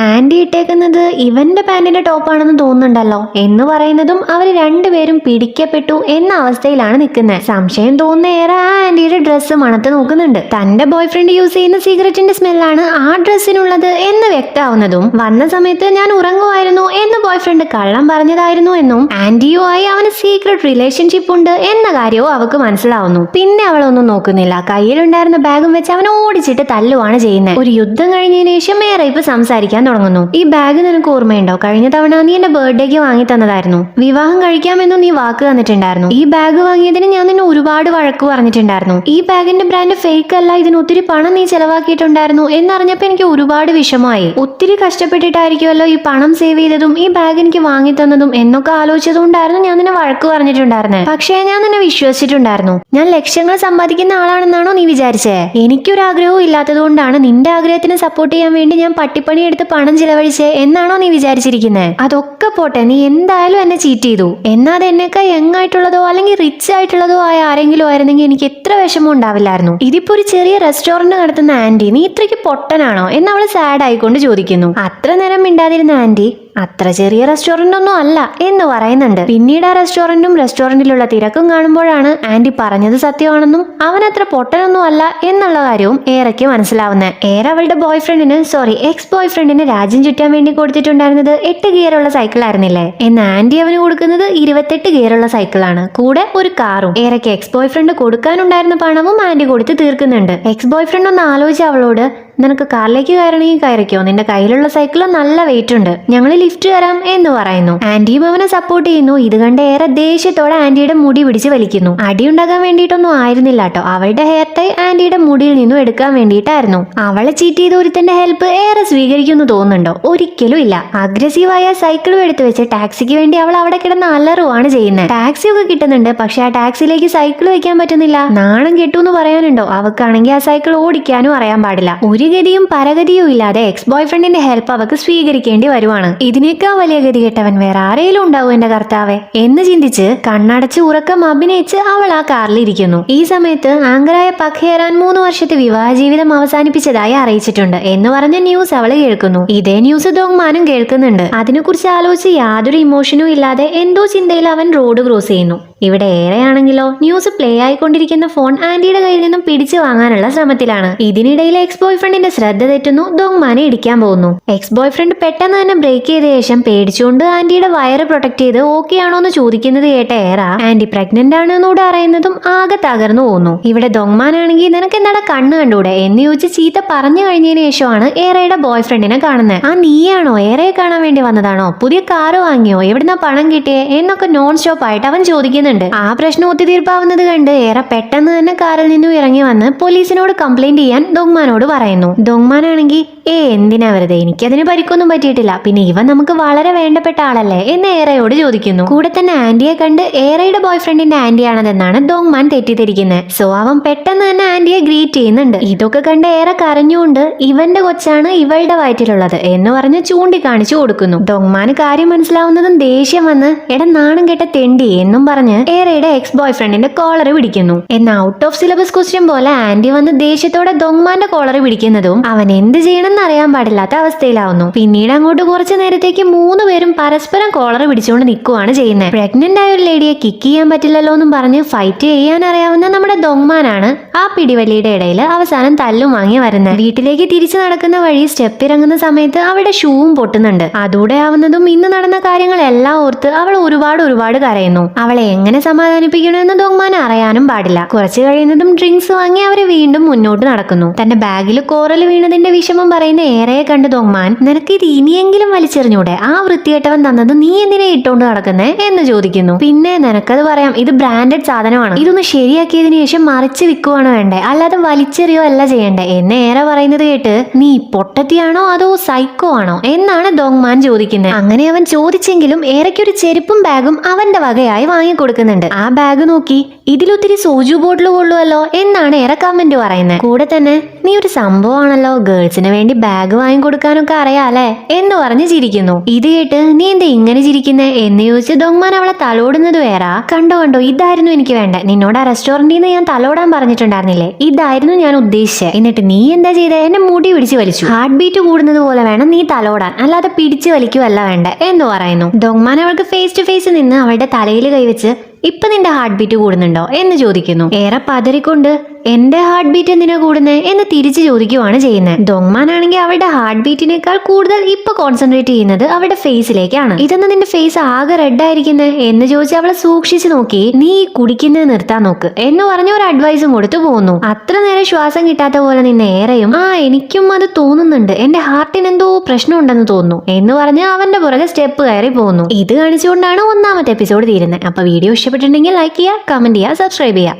ആന്റി ഇട്ടേക്കുന്നത് ഇവന്റെ പാന്റിന്റെ ടോപ്പാണെന്ന് തോന്നുന്നുണ്ടല്ലോ എന്ന് പറയുന്നതും അവര് രണ്ടുപേരും പിടിക്കപ്പെട്ടു എന്ന അവസ്ഥയിലാണ് നിൽക്കുന്നത്. സംശയം തോന്നുന്ന ഏറെ ആ ആന്റിയുടെ ഡ്രസ്സ് മണത്ത് നോക്കുന്നുണ്ട്. തന്റെ ബോയ് ഫ്രണ്ട് യൂസ് ചെയ്യുന്ന സിഗരറ്റിന്റെ സ്മെല്ലാണ് ആ ഡ്രസ്സിനുള്ളത് എന്ന് വ്യക്തമാവുന്നതും വന്ന സമയത്ത് ഞാൻ ഉറങ്ങുമായിരുന്നു എന്ന് ബോയ് ഫ്രണ്ട് കള്ളം പറഞ്ഞതായിരുന്നു എന്നും ആന്റിയുമായി അവന് സീക്രട്ട് റിലേഷൻഷിപ്പ് ഉണ്ട് എന്ന കാര്യവും അവൾക്ക് മനസ്സിലാവുന്നു. പിന്നെ അവളൊന്നും നോക്കുന്നില്ല. കയ്യിലുണ്ടായിരുന്ന ബാഗും വെച്ച് അവൻ ഓടിച്ചിട്ട് തല്ലുവാണ് ചെയ്യുന്നത്. ഒരു യുദ്ധം കഴിഞ്ഞതിന് ശേഷം ഏറെ ഇപ്പൊ സംസാരിക്കാൻ തുടങ്ങുന്നു. ഈ ബാഗ് നിനക്ക് ഓർമ്മയുണ്ടോ? കഴിഞ്ഞ തവണ നീ എന്റെ ബർത്ത്ഡേക്ക് വാങ്ങി തന്നതായിരുന്നു. വിവാഹം കഴിക്കാമെന്നും നീ വാക്ക് തന്നിട്ടുണ്ടായിരുന്നു. ഈ ബാഗ് വാങ്ങിയതിന് ഞാൻ നിന്നെ ഒരുപാട് വഴക്ക് പറഞ്ഞിട്ടുണ്ടായിരുന്നു. ഈ ബാഗിന്റെ ബ്രാൻഡ് ഫേക്ക് അല്ല, ഇതിന് ഒത്തിരി പണം നീ ചെലവാക്കിയിട്ടുണ്ടായിരുന്നു എന്നറിഞ്ഞപ്പോ എനിക്ക് ഒരുപാട് വിഷമമായി. ഒത്തിരി കഷ്ടപ്പെട്ടിട്ടായിരിക്കുമല്ലോ ഈ പണം സേവ് ചെയ്തതും ഈ ബാഗ് എനിക്ക് വാങ്ങി തന്നതും എന്നൊക്കെ ആലോചിച്ചതുകൊണ്ടായിരുന്നു ഞാൻ നിന്നെ വഴക്ക് പറഞ്ഞിട്ടുണ്ടായിരുന്നത്. പക്ഷേ ഞാൻ നിന്നെ വിശ്വസിച്ചിട്ടുണ്ടായിരുന്നു. ഞാൻ ലക്ഷങ്ങൾ സമ്പാദിക്കുന്ന ആളാണെന്നാണോ നീ വിചാരിച്ചേ? എനിക്കൊരു ആഗ്രഹവും ഇല്ലാത്തത് കൊണ്ടാണ് നിന്റെ ആഗ്രഹത്തിന് സപ്പോർട്ട് ചെയ്യാൻ വേണ്ടി ഞാൻ പട്ടിപ്പണി എടുത്ത് പണം ചിലവഴിച്ചേ എന്നാണോ നീ വിചാരിച്ചിരിക്കുന്നത്? അതൊക്കെ പോട്ടെ, നീ എന്തായാലും എന്നെ ചീറ്റ് ചെയ്തു. എന്നാൽ അത് എന്നെക്കാൾ യങ് ആയിട്ടുള്ളതോ അല്ലെങ്കിൽ റിച്ച് ആയിട്ടുള്ളതോ ആയ ആരെങ്കിലും ആയിരുന്നെങ്കിൽ എനിക്ക് എത്ര വിഷമം ഉണ്ടാവില്ലായിരുന്നു. ഇതിപ്പോ ഒരു ചെറിയ റെസ്റ്റോറന്റ് നടത്തുന്ന ആന്റി, നീ ഇത്രയ്ക്ക് പൊട്ടനാണോ എന്ന് അവള് സാഡ് ആയിക്കൊണ്ട് ചോദിക്കുന്നു. അത്ര നേരം മിണ്ടാതിരുന്ന ആന്റി അത്ര ചെറിയ റെസ്റ്റോറന്റ് ഒന്നും അല്ല എന്ന് പറയുന്നുണ്ട്. പിന്നീട് ആ റെസ്റ്റോറന്റിലുള്ള തിരക്കും കാണുമ്പോഴാണ് ആന്റി പറഞ്ഞത് സത്യമാണെന്നും അവൻ അത്ര പൊട്ടനൊന്നും അല്ല എന്നുള്ള കാര്യവും ഏറയ്ക്ക് മനസ്സിലാവുന്നത്. ഏറെ അവളുടെ എക്സ് ബോയ് ഫ്രണ്ടിന് രാജ്യം ചുറ്റാൻ വേണ്ടി കൊടുത്തിട്ടുണ്ടായിരുന്നത് 8 ഗിയറുള്ള സൈക്കിൾ ആയിരുന്നില്ലേ? എന്ന് ആന്റി അവന് കൊടുക്കുന്നത് 28 ഗിയറുള്ള സൈക്കിളാണ്, കൂടെ ഒരു കാറും. ഏറയ്ക്ക് എക്സ് ബോയ് ഫ്രണ്ട് കൊടുക്കാനുണ്ടായിരുന്ന പണവും ആന്റി കൊടുത്ത് തീർക്കുന്നുണ്ട്. എക്സ് ബോയ് ഫ്രണ്ട് ഒന്ന് ആലോചിച്ച അവളോട്, നിനക്ക് കാറിലേക്ക് കയറണമെങ്കിൽ കയറിക്കോ, നിന്റെ കയ്യിലുള്ള സൈക്കിൾ നല്ല വെയിറ്റ് ഉണ്ട്, ഞങ്ങൾ ലിഫ്റ്റ് തരാം എന്ന് പറയുന്നു. ആന്റിയും അവനെ സപ്പോർട്ട് ചെയ്യുന്നു. ഇത് കണ്ട് ഏറെ ദേഷ്യത്തോടെ ആന്റിയുടെ മുടി പിടിച്ച് വലിക്കുന്നു. അടിയുണ്ടാകാൻ വേണ്ടിയിട്ടൊന്നും ആയിരുന്നില്ല കേട്ടോ, അവളുടെ ഹെയർ ടൈ ആന്റിയുടെ മുടിയിൽ നിന്നും എടുക്കാൻ വേണ്ടിയിട്ടായിരുന്നു. അവളെ ചീറ്റ് ചെയ്ത ഒരുത്തന്റെ ഹെൽപ്പ് ഏറെ സ്വീകരിക്കുന്നു തോന്നുന്നുണ്ടോ? ഒരിക്കലും ഇല്ല. അഗ്രസീവായ സൈക്കിളും എടുത്തു വെച്ച് ടാക്സിക്ക് വേണ്ടി അവൾ അവിടെ കിടന്ന് അലറുവാണ് ചെയ്യുന്നത്. ടാക്സി ഒക്കെ കിട്ടുന്നുണ്ട്, പക്ഷെ ആ ടാക്സിയിലേക്ക് സൈക്കിൾ വെക്കാൻ പറ്റുന്നില്ല. നാണം കെട്ടൂന്ന് പറയാനുണ്ടോ? അവക്കാണെങ്കിൽ ആ സൈക്കിൾ ഓടിക്കാനും അറിയാൻ പാടില്ല. ഒരു ഗതിയും പരഗതിയും ഇല്ലാതെ എക്സ് ബോയ് ഫ്രണ്ടിന്റെ ഹെൽപ്പ് അവക്ക് സ്വീകരിക്കേണ്ടി വരുവാണ്. ഇതിനേക്കാൾ വലിയ ഗതി കെട്ടവൻ വേറെ ആരെങ്കിലും ഉണ്ടാവും എന്റെ കർത്താവെ എന്ന് ചിന്തിച്ച് കണ്ണടച്ച് ഉറക്കം അഭിനയിച്ച് അവൾ ആ കാറിലിരിക്കുന്നു. ഈ സമയത്ത് ആങ്കറായ പക് ഹെറാൻ 3 വർഷത്തെ വിവാഹ ജീവിതം അവസാനിപ്പിച്ചതായി അറിയിച്ചിട്ടുണ്ട് എന്ന് പറഞ്ഞ ന്യൂസ് അവള് കേൾക്കുന്നു. ഇതേ ന്യൂസ് ദോങ്മാനും കേൾക്കുന്നുണ്ട്. അതിനെക്കുറിച്ച് ആലോചിച്ച് യാതൊരു ഇമോഷനും ഇല്ലാതെ എന്തോ ചിന്തയിൽ അവൻ റോഡ് ക്രോസ് ചെയ്യുന്നു. ഇവിടെ ഏറെയാണെങ്കിലോ ന്യൂസ് പ്ലേ ആയിക്കൊണ്ടിരിക്കുന്ന ഫോൺ ആന്റിയുടെ കയ്യിൽ നിന്നും പിടിച്ചു വാങ്ങാനുള്ള ശ്രമത്തിലാണ്. ഇതിനിടയിൽ എക്സ് ബോയ് ഫ്രണ്ടിന്റെ ശ്രദ്ധ തെറ്റുന്നു. ദോങ്മാനെ ഇടിക്കാൻ പോകുന്നു. എക്സ് ബോയ് ഫ്രണ്ട് പെട്ടെന്ന് തന്നെ ബ്രേക്ക് ചെയ്ത ശേഷം പേടിച്ചുകൊണ്ട് ആന്റിയുടെ വയറ് പ്രൊട്ടക്ട് ചെയ്ത് ഓക്കെ ആണോ എന്ന് ചോദിക്കുന്നത് കേട്ട ഏറ ആന്റി പ്രഗ്നന്റ് ആണെന്നൂടെ അറിയുന്നതും ആകെ തകർന്നു പോകുന്നു. ഇവിടെ ദോങ്മാനാണെങ്കിൽ നിനക്ക് എന്താടാ കണ്ണ് കണ്ടൂടെ എന്ന് ചോദിച്ച് ചീത്ത പറഞ്ഞു കഴിഞ്ഞതിന് ശേഷമാണ് ഏറയുടെ ബോയ് ഫ്രണ്ടിനെ കാണുന്നത്. ആ നീയാണോ? ഏറയെ കാണാൻ വേണ്ടി വന്നതാണോ? പുതിയ കാറ് വാങ്ങിയോ? എവിടുന്നാ പണം കിട്ടിയേ എന്നൊക്കെ നോൺ സ്റ്റോപ്പ് ആയിട്ട് അവൻ ചോദിക്കുന്നു. ആ പ്രശ്നം ഒത്തുതീർപ്പാവുന്നത് കണ്ട് ഏറെ പെട്ടെന്ന് തന്നെ കാറിൽ നിന്നും ഇറങ്ങി വന്ന് പോലീസിനോട് കംപ്ലൈന്റ് ചെയ്യാൻ ദോങ്മാനോട് പറയുന്നു. ദോങ്മാനാണെങ്കിൽ എന്തിനാ വെറുതെ, എനിക്കതിന് പരിക്കൊന്നും പറ്റിയിട്ടില്ല, പിന്നെ ഇവൻ നമുക്ക് വളരെ വേണ്ടപ്പെട്ട ആളല്ലേ എന്ന് ഏറയോട് ചോദിക്കുന്നു. കൂടെ തന്നെ ആന്റിയെ കണ്ട് ഏറയുടെ ബോയ് ഫ്രണ്ടിന്റെ ആന്റിയാണെന്നാണ് ദോങ്മാൻ തെറ്റിദ്ധരിക്കുന്നത്. സോ അവൻ പെട്ടെന്ന് തന്നെ ആന്റിയെ ഗ്രീറ്റ് ചെയ്യുന്നുണ്ട്. ഇതൊക്കെ കണ്ട് ഏറെ കരഞ്ഞുകൊണ്ട് ഇവന്റെ കൊച്ചാണ് ഇവളുടെ വയറ്റിലുള്ളത് എന്ന് പറഞ്ഞ് ചൂണ്ടിക്കാണിച്ചു കൊടുക്കുന്നു. ദോങ്മാന് കാര്യം മനസ്സിലാവുന്നതും ദേഷ്യം വന്ന് എടാ നാണം കെട്ട തെണ്ടി എന്നും പറഞ്ഞ് ഏറയുടെ എക്സ് ബോയ് ഫ്രണ്ടിന്റെ കോളർ പിടിക്കുന്നു. എന്നാൽ ഔട്ട് ഓഫ് സിലബസ് ക്വസ്റ്റ്യൻ പോലെ ആന്റി വന്ന് ദേഷ്യത്തോടെ ദോങ്മാന്റെ കോളർ പിടിക്കുന്നതും അവൻ എന്ത് ചെയ്യണമെന്ന് അറിയാൻ പാടില്ലാത്ത അവസ്ഥയിലാവുന്നു. പിന്നീട് അങ്ങോട്ട് കുറച്ചു നേരത്തേക്ക് 3 പേരും പരസ്പരം കോളർ പിടിച്ചുകൊണ്ട് നിൽക്കുവാണ് ചെയ്യുന്നത്. പ്രഗ്നന്റ് ആയ ഒരു ലേഡിയെ കിക്ക് ചെയ്യാൻ പറ്റില്ലല്ലോ എന്നും പറഞ്ഞ് ഫൈറ്റ് ചെയ്യാൻ അറിയാവുന്ന നമ്മുടെ ദോങ്മാനാണ് ആ പിടിവലിയുടെ ഇടയിൽ അവസാനം തല്ലും വാങ്ങി വരുന്നത്. വീട്ടിലേക്ക് തിരിച്ചു നടക്കുന്ന വഴി സ്റ്റെപ്പ് ഇറങ്ങുന്ന സമയത്ത് അവളുടെ ഷൂവും പൊട്ടുന്നുണ്ട്. അതോടെ ആവുന്നതും ഇന്ന് നടന്ന കാര്യങ്ങളെല്ലാം ഓർത്ത് അവൾ ഒരുപാട് കരയുന്നു. അവളെ എങ്ങനെ സമാധാനിപ്പിക്കണമെന്ന് ദോങ്മാൻ അറിയാനും പാടില്ല. കുറച്ചു കഴിയുന്നതും ഡ്രിങ്ക്സ് വാങ്ങി അവര് വീണ്ടും മുന്നോട്ട് നടക്കുന്നു. തന്റെ ബാഗിൽ കോറൽ വീണതിന്റെ വിഷമം പറയുന്ന ഏറയെ കണ്ട് ദോങ്മാൻ, നിനക്ക് ഇത് ഇനിയെങ്കിലും വലിച്ചെറിഞ്ഞൂടെ? ആ വൃത്തികെട്ടവൻ തന്നത് നീ എന്തിനെ ഇട്ടോണ്ട് നടക്കുന്നേ എന്ന് ചോദിക്കുന്നു. പിന്നെ നിനക്കത് പറയാം, ഇത് ബ്രാൻഡഡ് സാധനമാണ്, ഇതൊന്ന് ശരിയാക്കിയതിനു ശേഷം മറിച്ച് വിൽക്കുവാണ് വേണ്ടേ, അല്ലാതെ വലിച്ചെറിയോ അല്ല ചെയ്യണ്ടേ എന്ന് ഏറെ പറയുന്നത് കേട്ട് നീ പൊട്ടത്തിയാണോ അതോ സൈക്കോ ആണോ എന്നാണ് ദോങ്മാൻ ചോദിക്കുന്നത്. അങ്ങനെ അവൻ ചോദിച്ചെങ്കിലും ഏറയ്ക്കൊരു ചെരുപ്പും ബാഗും അവന്റെ വകയായി വാങ്ങിക്കൊടുക്കും. കൊടുക്കുന്നുണ്ട്. ആ ബാഗ് നോക്കി ഇതിലൊത്തിരി സോജു ബോട്ടിൽ കൊള്ളുമല്ലോ എന്നാണ് ഏറെ കമന്റ് പറയുന്നത്. കൂടെ തന്നെ നീ ഒരു സംഭവമാണല്ലോ, ഗേൾസിന് വേണ്ടി ബാഗ് വാങ്ങി കൊടുക്കാനൊക്കെ അറിയാലേ എന്ന് പറഞ്ഞ് ചിരിക്കുന്നു. ഇത് കേട്ട് നീ എന്താ ഇങ്ങനെ ചിരിക്കുന്നേ എന്ന് ചോദിച്ച് ദോങ്മാൻ അവളെ തലോടുന്നത് വേറെ. കണ്ടോ ഇതായിരുന്നു എനിക്ക് വേണ്ട, നിന്നോട് ആ റെസ്റ്റോറന്റിൽ നിന്ന് ഞാൻ തലോടാൻ പറഞ്ഞിട്ടുണ്ടായിരുന്നില്ലേ, ഇതായിരുന്നു ഞാൻ ഉദ്ദേശിച്ചത്. എന്നിട്ട് നീ എന്താ ചെയ്തേ, എന്നെ മുടി പിടിച്ച് വലിച്ചു. ഹാർട്ട് ബീറ്റ് കൂടുന്നത് പോലെ വേണം നീ തലോടാൻ, അല്ലാതെ പിടിച്ച് വലിക്കുവല്ല വേണ്ട എന്ന് പറയുന്നു. ദോങ്മാൻ അവൾക്ക് ഫേസ് ടു ഫേസ് നിന്ന് അവളുടെ തലയിൽ കൈവച്ച് ഇപ്പൊ നിന്റെ ഹാർട്ട് ബീറ്റ് കൂടുന്നുണ്ടോ എന്ന് ചോദിക്കുന്നു. ഏറെ പതറിക്കൊണ്ട് എന്റെ ഹാർട്ട് ബീറ്റ് എന്തിനാ കൂടുന്നേ എന്ന് തിരിച്ചു ചോദിക്കുവാണ് ചെയ്യുന്നത്. ദോങ്മാൻ ആണെങ്കിൽ അവളുടെ ഹാർട്ട് ബീറ്റിനേക്കാൾ കൂടുതൽ ഇപ്പൊ കോൺസെൻട്രേറ്റ് ചെയ്യുന്നത് അവളുടെ ഫേസിലേക്കാണ്. ഇതെന്ന് നിന്റെ ഫേസ് ആകെ റെഡ് ആയിരിക്കുന്നേ എന്ന് ചോദിച്ച് അവളെ സൂക്ഷിച്ചു നോക്കി നീ കുടിക്കുന്നത് നിർത്താൻ നോക്ക് എന്ന് പറഞ്ഞ ഒരു അഡ്വൈസും കൊടുത്തു പോകുന്നു. അത്ര നേരം ശ്വാസം കിട്ടാത്ത പോലെ നിന്ന് ഏറെയും എനിക്കും അത് തോന്നുന്നുണ്ട്, എന്റെ ഹാർട്ടിന് എന്തോ പ്രശ്നം ഉണ്ടെന്ന് തോന്നുന്നു എന്ന് പറഞ്ഞ് അവന്റെ പുറകെ സ്റ്റെപ്പ് കയറി പോകുന്നു. ഇത് കാണിച്ചുകൊണ്ടാണ് ഒന്നാമത്തെ എപ്പിസോഡ് തീരുന്നത്. അപ്പൊ വീഡിയോ ഇഷ്ടപ്പെട്ടിട്ടുണ്ടെങ്കിൽ ലൈക്ക് ചെയ്യുക, കമന്റ് ചെയ്യുക, സബ്സ്ക്രൈബ് ചെയ്യുക.